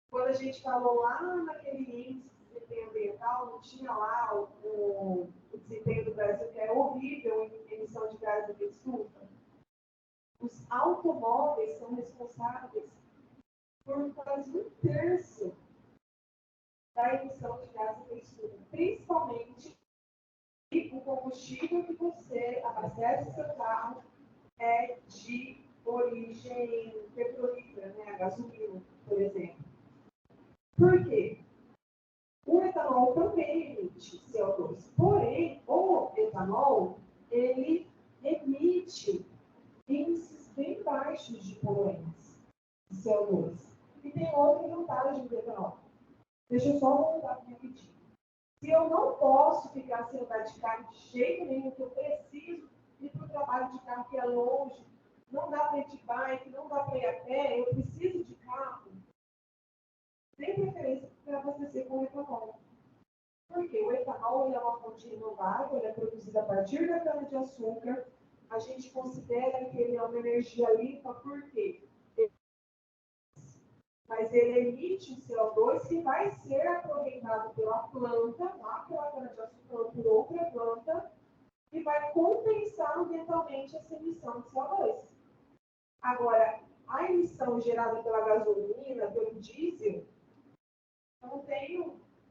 Quando a gente falou lá naquele índice de desempenho ambiental, não tinha lá o desempenho do Brasil, que é horrível em emissão de gases de efeito estufa. Os automóveis são responsáveis por quase 1/3 da emissão de gases de efeito estufa, principalmente o combustível que você abastece o seu carro é de origem petrolífera, né? A gasolina, por exemplo. Por quê? O etanol também emite CO2, porém, o etanol, ele emite índices bem baixos de poluentes de CO2. E tem outra vantagem do etanol. Deixa eu só voltar aqui rapidinho. Se eu não posso ficar sem andar de carro de jeito nenhum, que eu preciso ir para o trabalho de carro que é longe, não dá para ir de bike, não dá para ir a pé, eu preciso de carro, tem preferência para abastecer com o etanol. Por quê? O etanol ele é uma fonte renovável, ele é produzido a partir da cana-de-açúcar. A gente considera que ele é uma energia limpa, por quê? Mas ele emite um CO2 que vai ser aproveitado pela planta, lá pela cana-de-açúcar ou por outra planta, e vai compensar ambientalmente essa emissão de CO2. Agora, a emissão gerada pela gasolina, pelo diesel,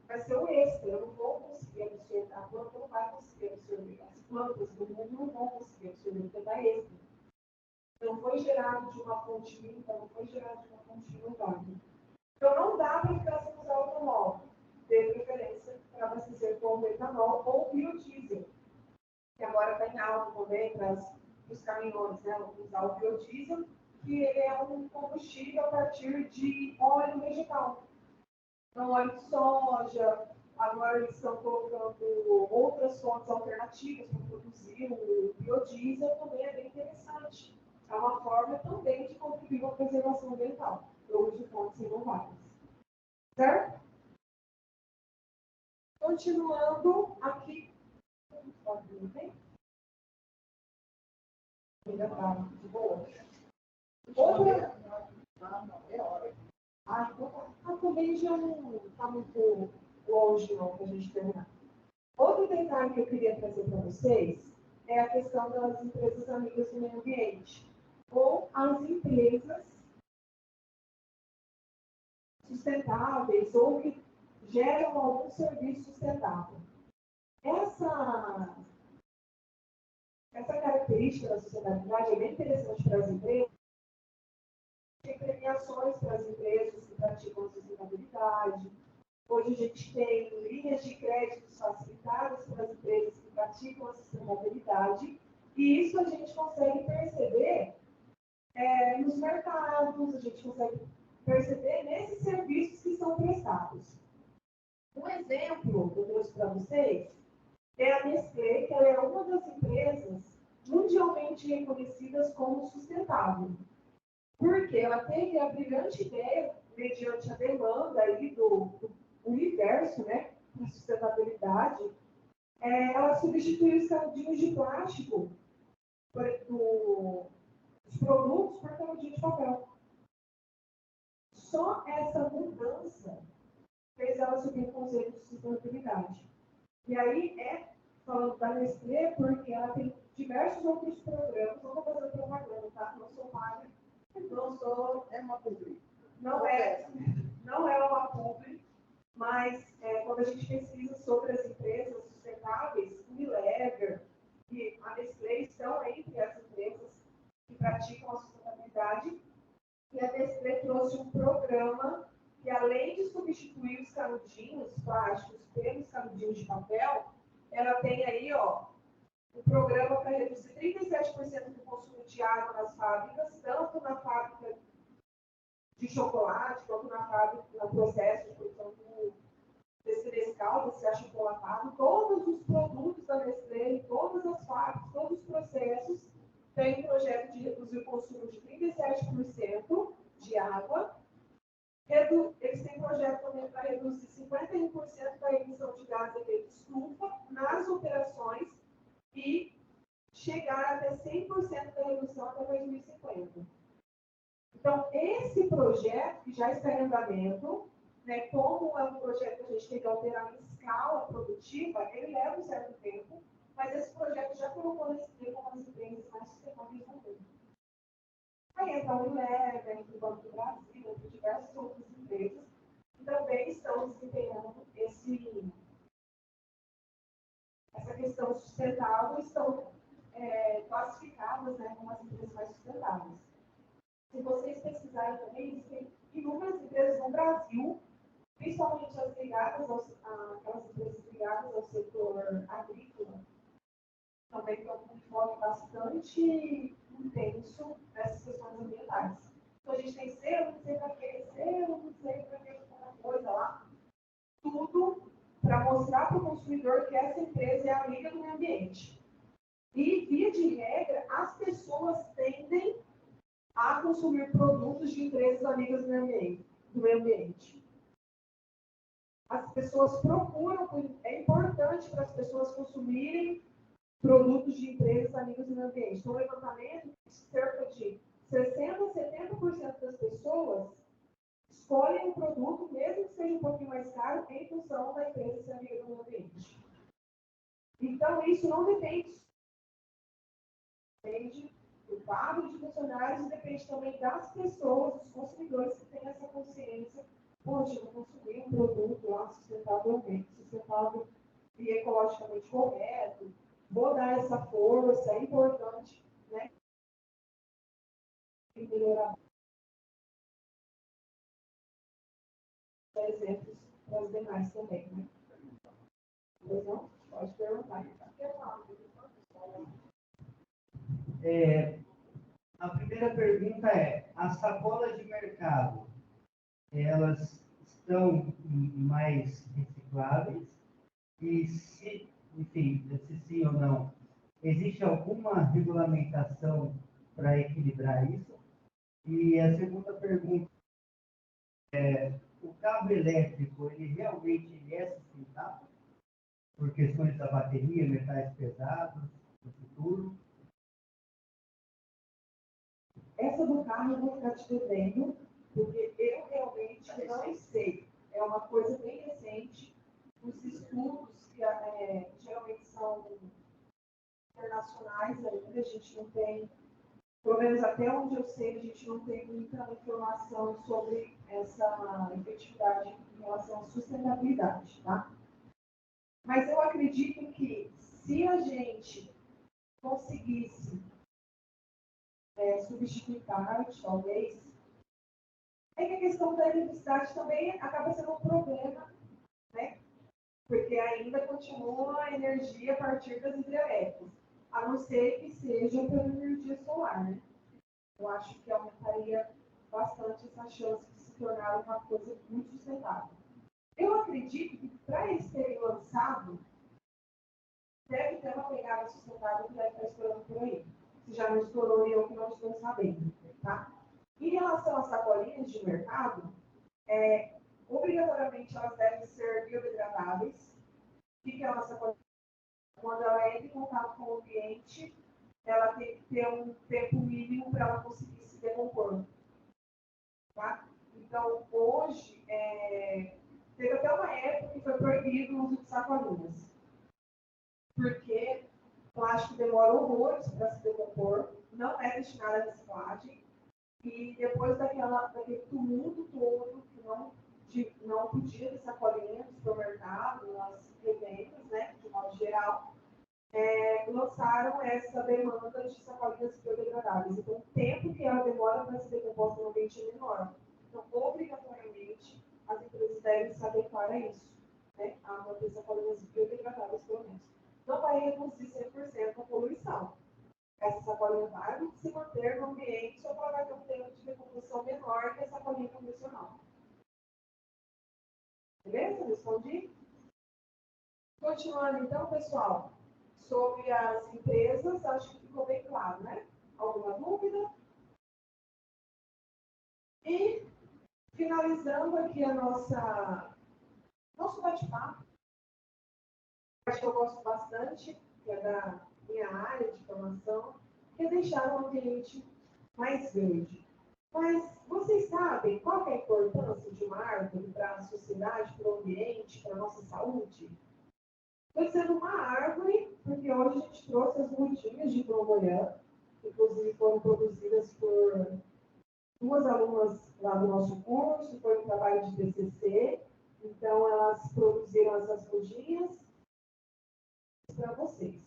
vai ser o extra, eu não vou conseguir absorver, a planta não vai conseguir absorver, as plantas do mundo não vão conseguir absorver, porque está extra. Não foi gerado de uma fonte limpa, não foi gerado de uma fonte renovável. Então, não dá para ficar sem usar automóvel. Dê preferência para abastecer com etanol ou biodiesel, que agora está em alta também para os caminhões, né? Usar o biodiesel, que ele é um combustível a partir de óleo vegetal. Então, óleo de soja, agora eles estão colocando outras fontes alternativas para produzir o biodiesel, também é bem interessante. É uma forma também de contribuir com a preservação ambiental, o uso de fontes renováveis. Certo? Continuando aqui. Ainda está de boa. Outra. Também já não está muito longe, não, para a gente terminar. Outro detalhe que eu queria trazer para vocês é a questão das empresas amigas do meio ambiente, ou as empresas sustentáveis, ou que geram algum serviço sustentável. Essa característica da sustentabilidade é bem interessante para as empresas. Tem premiações para as empresas que praticam a sustentabilidade. Hoje a gente tem linhas de créditos facilitadas para as empresas que praticam a sustentabilidade. E isso a gente consegue perceber nos mercados, a gente consegue perceber nesses serviços que são prestados. Um exemplo que eu trouxe para vocês é a Nestlé, que ela é uma das empresas mundialmente reconhecidas como sustentável. Porque ela teve a brilhante ideia, mediante a demanda aí do universo, né, da sustentabilidade, ela substituiu os canudinhos de plástico dos produtos por canudinho de papel. Só essa mudança fez ela subir o conceito de sustentabilidade. E aí falando da Nestlé, porque ela tem diversos outros programas, não estou fazendo propaganda, tá? Não sou paga. Não sou, é uma publi. Não é uma publi, mas quando a gente pesquisa sobre as empresas sustentáveis, Unilever e a Nestlé estão entre as empresas que praticam menos canudinhos de papel, ela tem aí, ó, um programa para reduzir 37% do consumo de água nas fábricas, tanto na fábrica de chocolate, quanto na fábrica, no processo de produção desse Nescau, desse achocolatado. Todos os produtos da Nestlé, todas as fábricas, todos os processos, têm um projeto de reduzir o consumo de 37% de água. Eles têm projeto também para reduzir 51% da emissão de gás de efeito estufa nas operações e chegar até 100% da redução até 2050. Então, esse projeto, que já está em andamento, né, como é um projeto que a gente tem que alterar em escala produtiva, ele leva um certo tempo, mas esse projeto já colocou nesse tempo as empresas mais sustentáveis no mundo. Aí entra o Unilever, entra o Banco do Brasil, entre diversas outras empresas, que também estão desempenhando essa questão sustentável, estão classificadas, né, como as empresas mais sustentáveis. Se vocês pesquisarem também, existem inúmeras empresas no Brasil, principalmente as ligadas aquelas empresas ligadas ao setor agrícola, também tem um enfoque bastante intenso nessas questões ambientais. Então, a gente tem selo, não sei para quê, selo, não sei para quê, alguma coisa lá, tudo para mostrar para o consumidor que essa empresa é amiga do meio ambiente. E, via de regra, as pessoas tendem a consumir produtos de empresas amigas do meio ambiente. As pessoas procuram, é importante para as pessoas consumirem produtos de empresas amigas do meio ambiente. Então, o levantamento, cerca de 60% a 70% das pessoas escolhem um produto, mesmo que seja um pouquinho mais caro, em função da empresa ser amiga do meio ambiente. Então, isso não depende do quadro de funcionários, depende também das pessoas, dos consumidores que têm essa consciência. Poxa, eu vou consumir um produto lá sustentável e ecologicamente correto, vou dar essa força, é importante, né? E melhorar exemplos para os demais também, né? Pois não? Pode perguntar. A primeira pergunta é: as sacolas de mercado, elas estão mais recicláveis? E se, enfim, se sim ou não, existe alguma regulamentação para equilibrar isso? E a segunda pergunta é: o carro elétrico, ele realmente é sustentável? Por questões da bateria, metais pesados, no futuro? Essa do carro eu vou ficar te devendo, porque eu realmente não sei. É uma coisa bem recente. Os estudos, que geralmente são internacionais ainda, a gente não tem, pelo menos até onde eu sei, a gente não tem muita informação sobre essa efetividade em relação à sustentabilidade, tá? Mas eu acredito que se a gente conseguisse substituir parte, talvez, é que a questão da eletricidade também acaba sendo um problema, né? Porque ainda continua a energia a partir das hidrelétricas, a não ser que seja pela energia solar, né? Eu acho que aumentaria bastante essa chance de se tornar uma coisa muito sustentável. Eu acredito que para eles terem lançado, deve ter uma pegada sustentável que deve estar estourando por aí. Se já não estourou e eu que não estou sabendo, tá? Em relação às sacolinhas de mercado, obrigatoriamente elas devem ser biodegradáveis. O que é uma sacolinha? Quando ela entra em contato com o ambiente, ela tem que ter um tempo mínimo para ela conseguir se decompor. Tá? Então, hoje, teve até uma época que foi proibido o uso de sacolinhas. Porque plástico demora horrores para se decompor, não é destinado à reciclagem, e depois daquele tumulto todo, que não podia ter sacolinha no supermercado, nas revendas, né, de modo geral, lançaram essa demanda de sacolinhas biodegradáveis. Então, o tempo que ela demora para se decompor no ambiente é menor. Então, obrigatoriamente, as empresas devem se adequar a isso. né, a manter sacolinhas biodegradáveis pelo menos. Não vai reduzir 100% a poluição. Essa sacolinha vai se manter no ambiente, só que ela vai ter um tempo de decomposição menor que a sacolinha convencional. Beleza? Respondi? Continuando então, pessoal, sobre as empresas, acho que ficou bem claro, né? Alguma dúvida? E finalizando aqui a nosso bate-papo, acho que eu gosto bastante, que é da minha área de formação, que é deixar o ambiente mais verde. Mas vocês sabem qual é a importância de uma árvore para a sociedade, para o ambiente, para a nossa saúde? Estou dizendo uma árvore, porque hoje a gente trouxe as mudinhas de flamboyant, que inclusive foram produzidas por 2 alunas lá do nosso curso, foi um trabalho de TCC, então elas produziram essas mudinhas para vocês.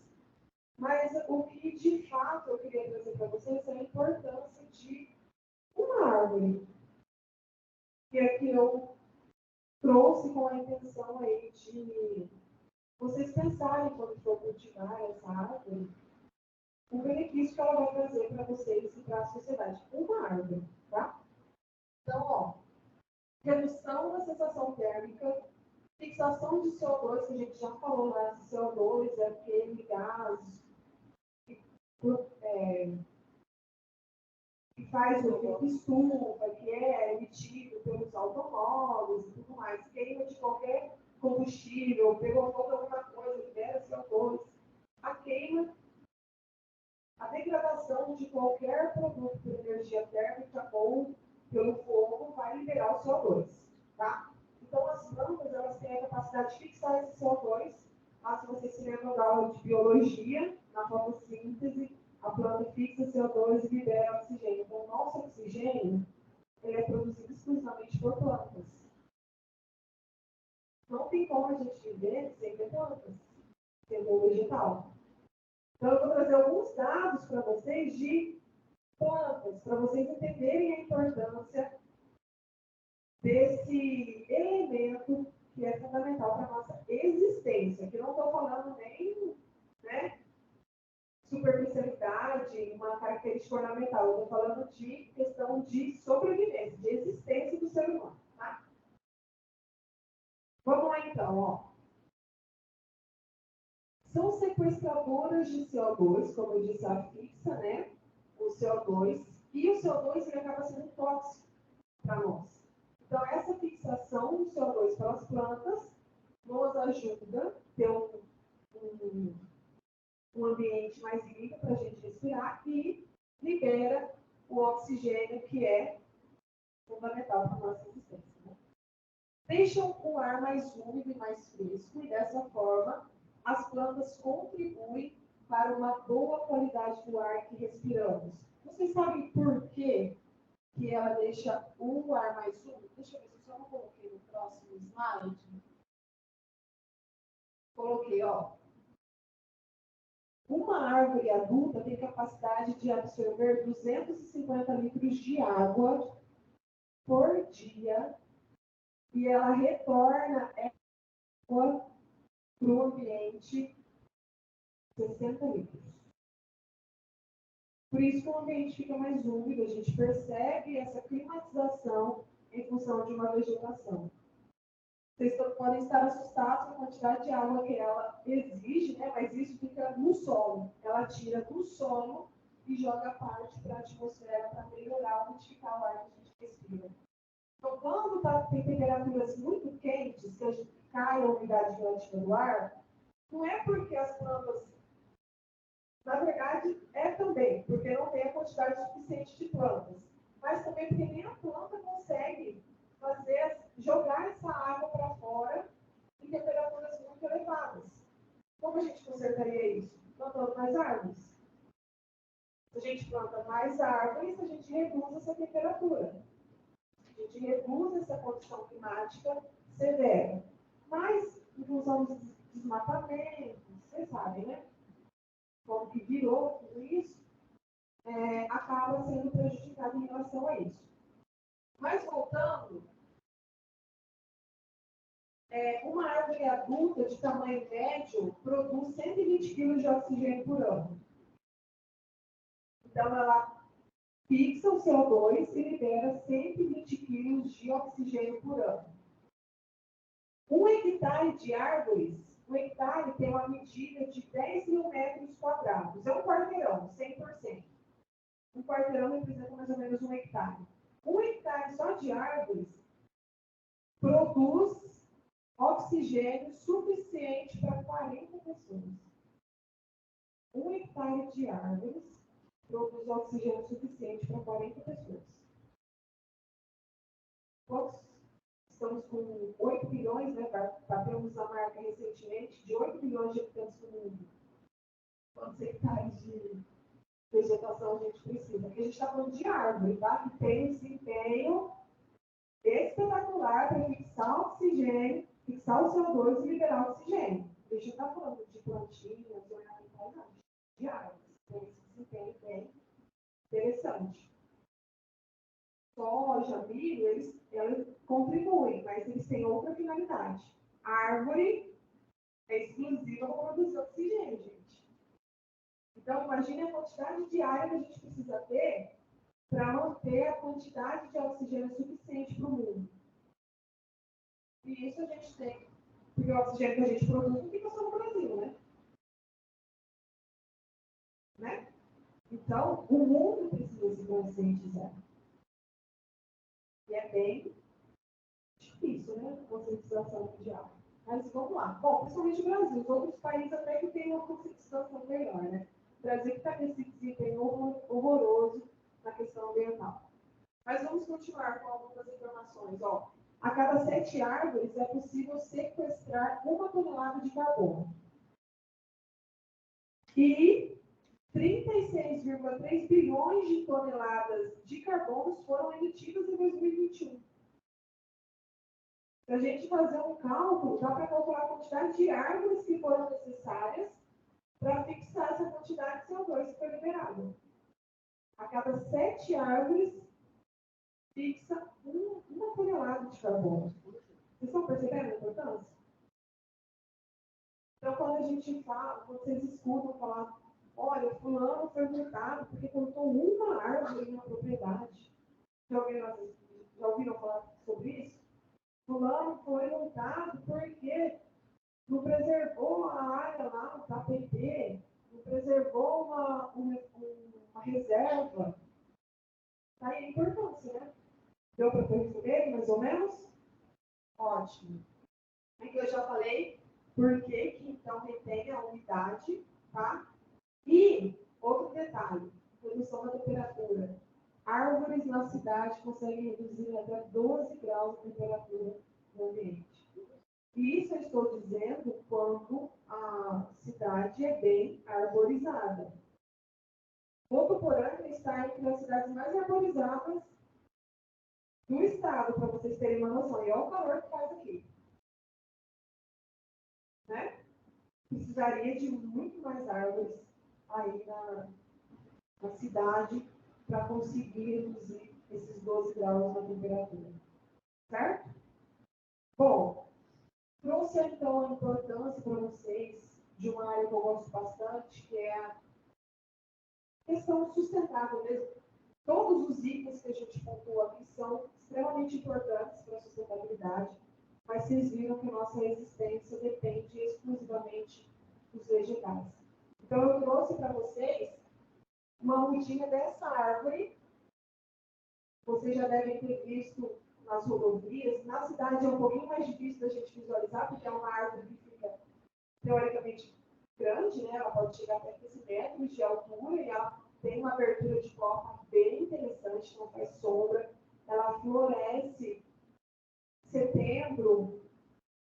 Mas o que de fato eu queria trazer para vocês é a importância de uma árvore, que é que eu trouxe com a intenção aí de vocês pensarem quando for cultivar essa árvore, o benefício que ela vai trazer para vocês e para a sociedade. Uma árvore, tá? Então, ó, redução da sensação térmica, fixação de CO2, que a gente já falou lá, CO2 é aquele gás que faz o efeito estufa, que é emitido pelos automóveis e tudo mais, queima de qualquer combustível, pegou fogo alguma coisa, libera CO2, a queima, a degradação de qualquer produto de energia térmica ou pelo fogo vai liberar o CO2, tá? Então, as plantas, elas têm a capacidade de fixar esse CO2, mas se vocês se lembram da aula de biologia, na fotossíntese, a planta fixa CO2 e libera oxigênio. Então, o nosso oxigênio, ele é produzido exclusivamente por plantas. Não tem como a gente viver sem ter plantas, sem ter vegetal. Então, eu vou trazer alguns dados para vocês de plantas, para vocês entenderem a importância desse elemento que é fundamental para a nossa existência. Que não estou falando nem, né, superficialidade, uma característica ornamental. Eu estou falando de questão de sobrevivência, de existência do ser humano. Tá? Vamos lá então, ó. São sequestradoras de CO2, como eu disse, a fixa, né? O CO2. E o CO2 ele acaba sendo tóxico para nós. Então, essa fixação do CO2 pelas plantas nos ajuda a ter um ambiente mais limpo para a gente respirar e libera o oxigênio, que é fundamental para a nossa existência. Né? Deixam o ar mais úmido e mais fresco e, dessa forma, as plantas contribuem para uma boa qualidade do ar que respiramos. Vocês sabem por quê que ela deixa o ar mais úmido? Deixa eu ver se eu só não coloquei no próximo slide. Coloquei, ó. Uma árvore adulta tem capacidade de absorver 250 litros de água por dia e ela retorna água para o ambiente 60 litros. Por isso que o ambiente fica mais úmido, a gente percebe essa climatização em função de uma vegetação. Vocês podem estar assustados com a quantidade de água que ela exige, né? Mas isso fica no solo. Ela tira do solo e joga parte para a atmosfera para melhorar, modificar o ar que a gente respira. Então, quando tem temperaturas muito quentes, que a gente cai a umidade relativa do ar, não é porque as plantas, na verdade, é também, porque não tem a quantidade suficiente de plantas, mas também porque nem a planta consegue jogar essa água para fora em temperaturas muito elevadas. Como a gente consertaria isso? Plantando mais árvores. Se a gente planta mais árvores, a gente reduz essa temperatura. A gente reduz essa condição climática severa. Mas, em função dos desmatamentos, vocês sabem, né? Como que virou tudo isso, acaba sendo prejudicado em relação a isso. Mas voltando, Uma árvore adulta de tamanho médio produz 120 kg de oxigênio por ano. Então, ela fixa o CO2 e libera 120 kg de oxigênio por ano. 1 hectare de árvores, 1 hectare tem uma medida de 10 mil metros quadrados. É um quarteirão, 100%. Um quarteirão representa mais ou menos 1 hectare. 1 hectare só de árvores produz oxigênio suficiente para 40 pessoas. 1 hectare de árvores produz oxigênio suficiente para 40 pessoas. Estamos com 8 bilhões, né? Batemos a marca recentemente de 8 bilhões de habitantes no mundo. Quantos hectares de vegetação a gente precisa? Aqui a gente está falando de árvore, tá? Que tem um desempenho espetacular para fixar oxigênio, fixar o CO2 e liberar oxigênio. A gente não está falando de plantinhas, ornamentais, não. De árvores. Tem esse desempenho bem interessante. Soja, milho, eles contribuem, mas eles têm outra finalidade. A árvore é exclusiva para produzir oxigênio, gente. Então, imagine a quantidade de área que a gente precisa ter para manter a quantidade de oxigênio suficiente para o mundo. E isso a gente tem, porque o oxigênio que a gente produz não fica só no Brasil, né? Então, o mundo precisa se conscientizar. E é bem difícil, né? A conscientização mundial. Mas vamos lá. Bom, principalmente o Brasil. Os outros países até que têm uma conscientização melhor, né? O Brasil que está nesse desempenho horroroso na questão ambiental. Mas vamos continuar com algumas informações. Ó, a cada 7 árvores é possível sequestrar 1 tonelada de carbono. E 36,3 bilhões de toneladas de carbono foram emitidas em 2021. Se a gente fazer um cálculo, dá para calcular a quantidade de árvores que foram necessárias para fixar essa quantidade de CO2 que foi liberada. A cada 7 árvores, fixa 1 tonelada de carbono. Vocês estão percebendo a importância? Então, quando a gente fala, quando vocês escutam falar, olha, fulano foi multado porque cortou uma árvore na propriedade. Já ouviram falar sobre isso? Fulano foi multado porque não preservou a área lá no KPP, não preservou uma reserva. Tá aí a importância, né? Deu para perceber, mais ou menos? Ótimo. Aqui eu já falei por que então retém a umidade, tá? E outro detalhe, redução da temperatura. Árvores na cidade conseguem reduzir até 12 graus de temperatura no ambiente. E isso eu estou dizendo quando a cidade é bem arborizada. Votuporanga está entre as cidades mais arborizadas do estado, para vocês terem uma noção. E olha o calor que faz aqui. Né? Precisaria de muito mais árvores aí na cidade para conseguir reduzir esses 12 graus na temperatura. Certo? Bom, trouxe então a importância para vocês de uma área que eu gosto bastante, que é a questão sustentável mesmo. Todos os itens que a gente pontuou aqui são extremamente importantes para a sustentabilidade, mas vocês viram que nossa resistência depende exclusivamente dos vegetais. Então, eu trouxe para vocês uma mudinha dessa árvore. Vocês já devem ter visto nas rodovias. Na cidade é um pouquinho mais difícil da gente visualizar, porque é uma árvore que fica teoricamente grande, né? Ela pode chegar até 15 metros de altura e ela tem uma abertura de copa bem interessante, não faz sombra. Ela floresce em setembro,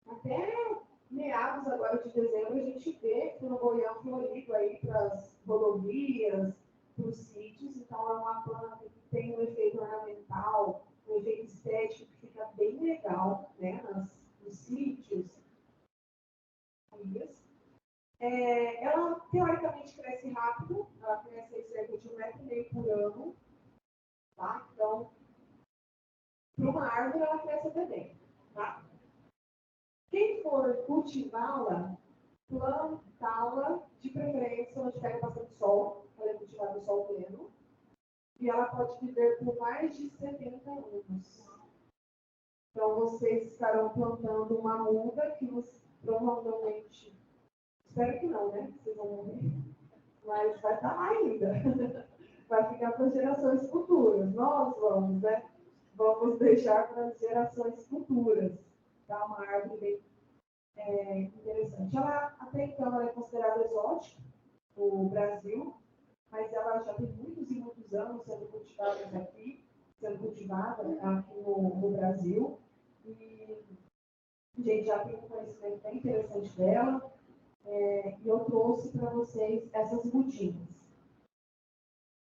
até meados agora de dezembro, a gente vê o boião florido aí para as rodovias, para os sítios. Então, é uma planta que tem um efeito ornamental, um efeito estético que fica bem legal, né, nos sítios. Ela, teoricamente, cresce rápido, ela cresce cerca de 1,5 metro por ano, tá? Então, para uma árvore, ela cresce até bem, tá? O Quem for cultivá-la, plantá-la, de preferência onde pega bastante sol, ela é cultivada no sol pleno, e ela pode viver por mais de 70 anos. Então, vocês estarão plantando uma muda que provavelmente, espero que não, né? Vocês vão morrer, mas vai estar lá ainda. Vai ficar para as gerações futuras. Nós vamos, né? Vamos deixar para as gerações futuras. Tá? Uma árvore bem interessante. Ela, até então, ela é considerada exótica no Brasil, mas ela já tem muitos e muitos anos sendo cultivada aqui no Brasil. E a gente já tem um conhecimento bem interessante dela. E eu trouxe para vocês essas mudinhas.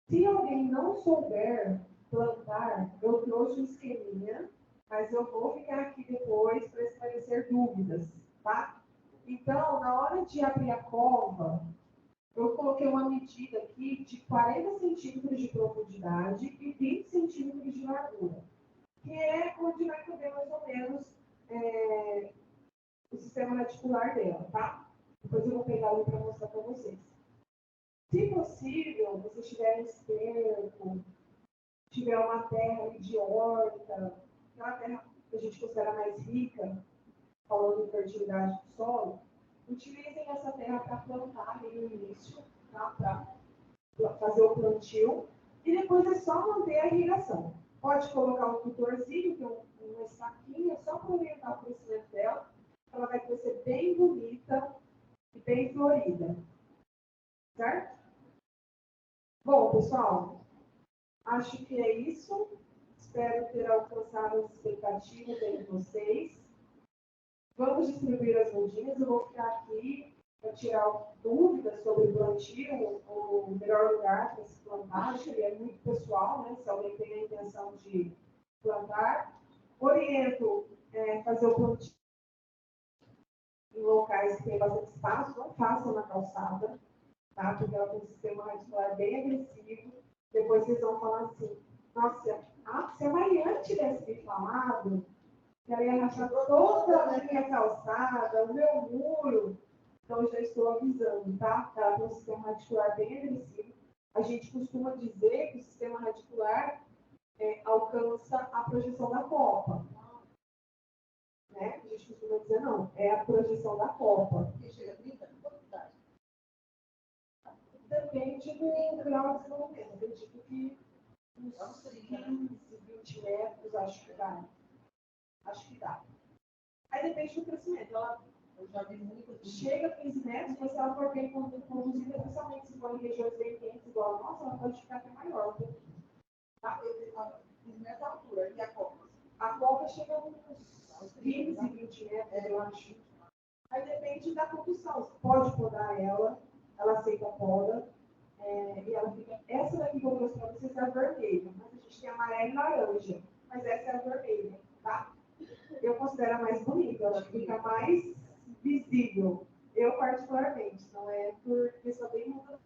Se alguém não souber plantar, eu trouxe um esqueminha, mas eu vou ficar aqui depois para esclarecer dúvidas, tá? Então, na hora de abrir a cova, eu coloquei uma medida aqui de 40 centímetros de profundidade e 20 centímetros de largura, que é onde vai caber mais ou menos o sistema radicular dela, tá? Depois eu vou pegar ali para mostrar para vocês. Se possível, vocês tiverem esterco, tiver uma terra de horta, aquela terra que a gente considera mais rica, falando em fertilidade do solo, utilizem essa terra para plantar ali no início, tá? Para fazer o plantio, e depois é só manter a irrigação. Pode colocar um tutorzinho, que é uma estaquinha, só para orientar o crescimento dela. Ela vai crescer bem bonita e bem florida. Certo? Bom, pessoal, acho que é isso. Espero ter alcançado as expectativas de vocês. Vamos distribuir as mudinhas. Eu vou ficar aqui para tirar dúvidas sobre o plantio, o melhor lugar para se plantar. Acho que é muito pessoal, né? Se alguém tem a intenção de plantar. Oriento fazer o plantio em locais que tem bastante espaço. Não façam na calçada, tá? Porque ela tem um sistema radicular bem agressivo. Depois vocês vão falar assim, nossa, se a Mariane tivesse me falado, ela ia rachar toda a minha calçada, o meu muro. Então, eu já estou avisando, tá? Ela tem um sistema radicular bem agressivo. A gente costuma dizer que o sistema radicular alcança a projeção da copa. Né? A gente costuma dizer, não, é a projeção da copa. Depende do grau de desenvolvimento. Eu digo que uns 15, 20 metros, acho que dá. Acho que dá. Aí depende do crescimento. Ela chega a 15 metros, mas se ela for bem conduzida, principalmente se for em regiões bem quentes, igual a nossa, ela pode ficar até maior. Tá? 15 metros a altura. E a copa? A copa chega a uns 15, 20 metros, eu acho. Aí depende da condução. Você pode podar ela aceita a poda. E ela fica. Essa daqui que eu trouxe para vocês é a vermelha, mas a gente tem amarela e laranja. Mas essa é a vermelha, tá? Eu considero a mais bonita, ela fica mais visível. Eu, particularmente, não é por questão bem muda.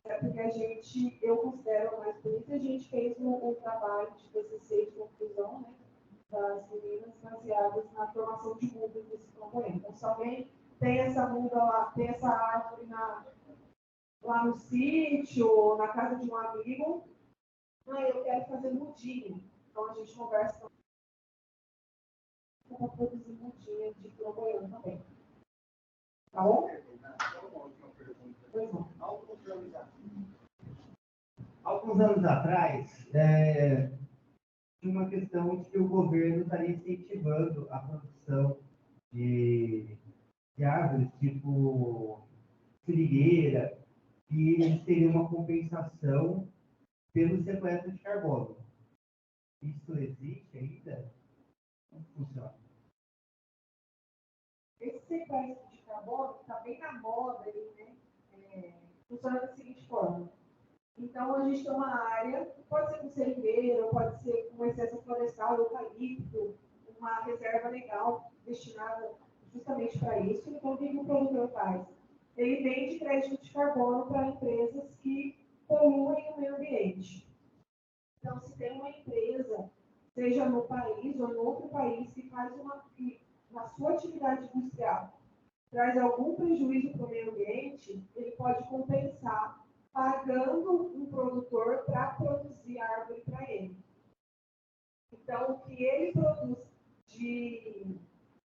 É porque eu considero a mais bonita e a gente fez um trabalho de TCC de conclusão, né, das meninas baseadas na formação de mudas desse componente. Então, se alguém tem essa muda lá, tem essa árvore lá no sítio, na casa de um amigo, eu quero fazer mudinha. Então, a gente conversa para produzir mudinha de flamboyant também. Tá bom? Pois não. Alguns anos atrás, tinha uma questão de que o governo estaria incentivando a produção de árvores, tipo seringueira, e eles teriam uma compensação pelo sequestro de carbono. Isso existe ainda? Como funciona? Esse sequestro de carbono está bem na moda aí, né? Funciona da seguinte forma. Então, a gente tem uma área, pode ser com seringueira, pode ser com excesso florestal, eucalipto, uma reserva legal destinada justamente para isso. Então, o que o produtor faz? Ele vende crédito de carbono para empresas que poluem o meio ambiente. Então, se tem uma empresa, seja no país ou em outro país, que faz na sua atividade industrial, traz algum prejuízo para o meio ambiente, ele pode compensar pagando um produtor para produzir árvore para ele. Então, o que ele produz de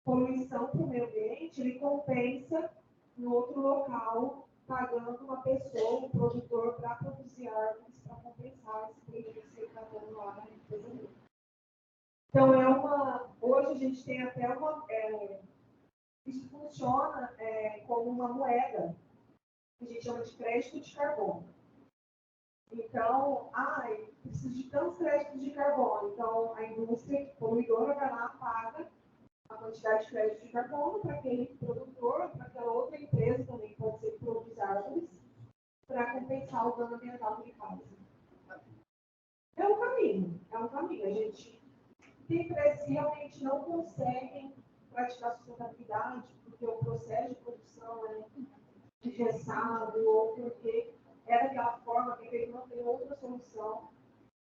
poluição para o meio ambiente, ele compensa no outro local, pagando uma pessoa, um produtor, para produzir árvores para compensar esse prejuízo que ele está dando lá na empresa dele. Então, hoje a gente tem até isso funciona como uma moeda, que a gente chama de crédito de carbono. Então, preciso de tantos créditos de carbono. Então, a indústria poluidora vai lá, paga a quantidade de crédito de carbono para aquele produtor, para aquela outra empresa também, pode ser que produz árvores, para compensar o dano ambiental que ele causa. É um caminho. A gente tem empresas que realmente não conseguem praticar sustentabilidade, porque o processo de produção é engessado, ou porque é daquela forma que eles não têm outra solução,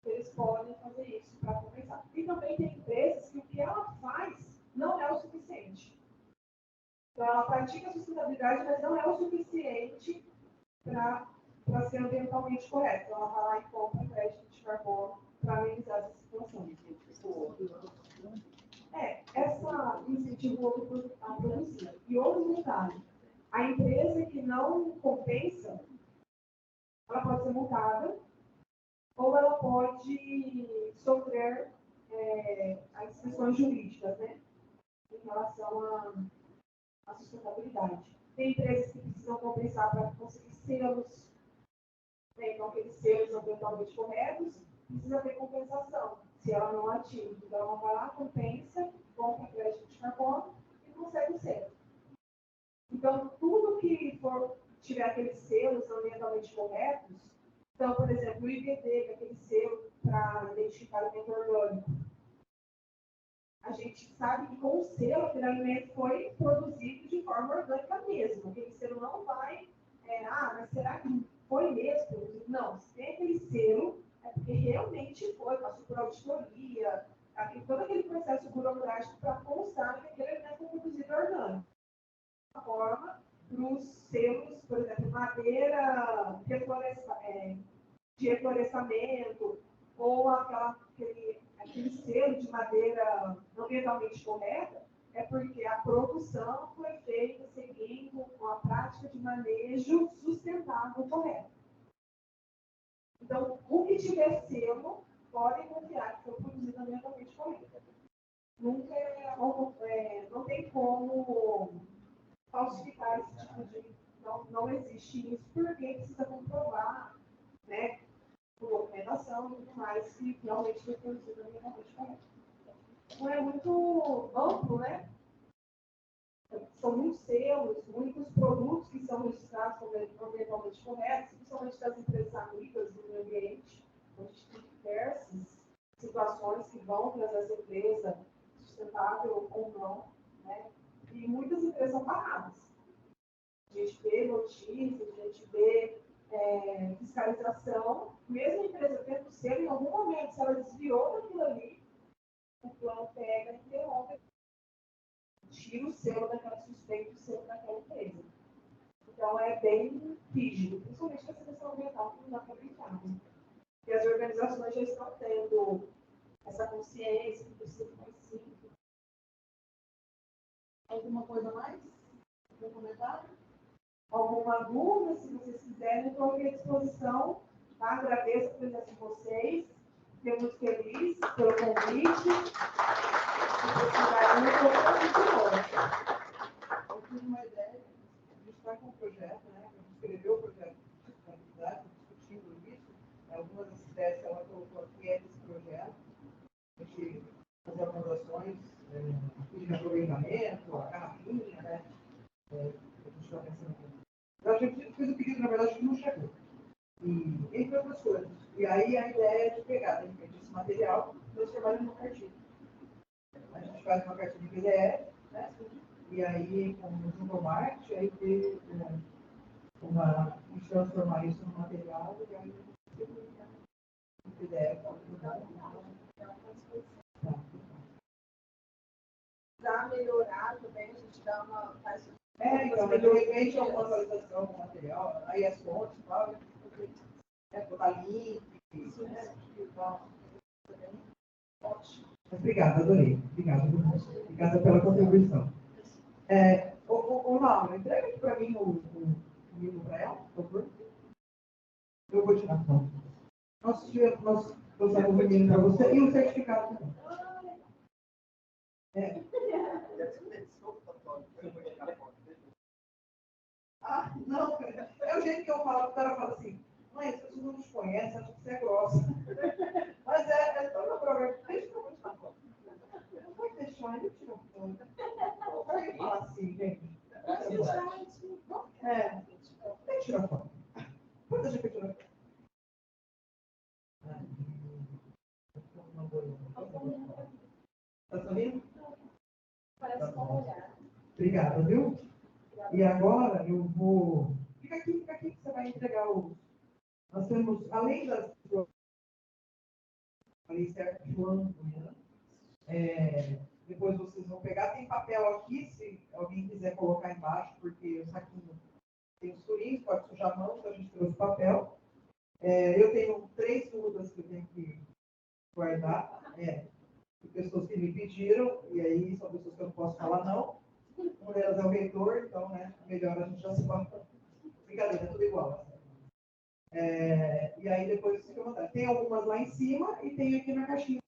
eles podem fazer isso para compensar. E também tem empresas que o que ela faz não é o suficiente. Então, ela pratica a sustentabilidade, mas não é o suficiente para ser ambientalmente correto. Então, ela vai lá e compra crédito de carbono para amenizar essa situação. Essa incentivo o outro a produzir. E outro detalhe, a empresa que não compensa, ela pode ser multada ou ela pode sofrer as questões jurídicas, né, em relação à sustentabilidade. Tem empresas que precisam compensar para conseguir selos, né, então aqueles selos ambientalmente corretos, precisa ter compensação, se ela não atinge. Então ela vai lá, compensa, compra crédito de carbono e consegue o selo. Então, tudo que tiver aqueles selos ambientalmente corretos, então, por exemplo, o IBD, que é aquele selo para identificar alimento orgânico, a gente sabe que com o selo, aquele alimento foi produzido de forma orgânica mesmo. Aquele selo não vai, mas será que foi mesmo produzido? Não, se tem aquele selo, é porque realmente foi, passou por auditoria, todo aquele processo burocrático para constar que aquele alimento foi produzido orgânico. Forma para os selos, por exemplo, madeira de reflorestamento, ou aquele selo de madeira ambientalmente correta, é porque a produção foi feita seguindo uma prática de manejo sustentável correta. Então, o que tiver selo, podem confiar que foi produzido ambientalmente correto. Nunca não tem como falsificar esse tipo de... Não existe isso, porque precisa comprovar, né, por documentação e tudo mais, que realmente foi produzido ambientalmente correto. Então, é muito amplo, né? São muitos selos, muitos produtos que são registrados como ambientalmente corretos, principalmente das empresas amigas do meio ambiente, onde tem diversas situações que vão trazer essa empresa sustentável ou não, né? E muitas empresas são paradas. A gente vê notícias, a gente vê fiscalização, mesmo a empresa tendo selo, em algum momento, se ela desviou daquilo ali, o plano pega e interrompe, tira o selo daquela suspeita, o selo daquela empresa. Então, é bem rígido, principalmente na seleção ambiental, que não dá para brincar. Né? E as organizações já estão tendo essa consciência, que precisa de mais simples. Alguma coisa mais? Algum comentário? Alguma dúvida? Se vocês quiserem, estou aqui à disposição. Tá? Agradeço a presença de vocês. Fiquei muito feliz pelo convite. Eu tive uma ideia, a gente está com um projeto, né? A gente escreveu o projeto de sustentabilidade, discutindo isso. Algumas das ideias que ela colocou aqui é desse projeto. A gente fazer algumas ações de reaproveitamento, a garrafinha, né? A gente está pensando aqui. A gente fez o pedido, na verdade, que não chegou. E entre outras coisas. E aí a ideia é de pegar, de repente, esse material e transformar em uma cartilha. A gente faz uma cartilha em PDF, né? E aí, com o Google Marketing, aí ter a gente transformar isso no material e aí o PDF. para melhorar também, a gente dá uma. Então, de repente, alguma atualização do material, aí as fontes, tal, botar link, ótimo. Obrigada, adorei. Obrigada pela contribuição. Laura, entrega aqui para mim o livro para ela, por favor. Eu vou tirar foto. Nós trouxemos o menino para você e o certificado também. Não, é o jeito que eu falo, o cara fala assim, mãe, as pessoas não te conhecem, acham que você é grossa. Mas é todo o programa. Deixa eu tirar foto. Não vai deixar, eu tiro foto. Vai falar assim, gente. Tem que tirar foto. Pode deixar que eu tiro foto. Tá sorrindo? Parece uma olhada. Obrigada, viu? E agora eu vou. Fica aqui que você vai entregar o. Nós temos, além das. Depois vocês vão pegar. Tem papel aqui, se alguém quiser colocar embaixo, porque o saquinho tem os furinhos, pode sujar a mão, então a gente trouxe papel. Eu tenho 3 mudas que eu tenho que guardar. De pessoas que me pediram, e aí são pessoas que eu não posso falar não. Uma delas é o reitor, então, né, melhor a gente já se fala. Brincadeira, é tudo igual. E aí depois você vai mandar. Tem algumas lá em cima e tem aqui na caixinha.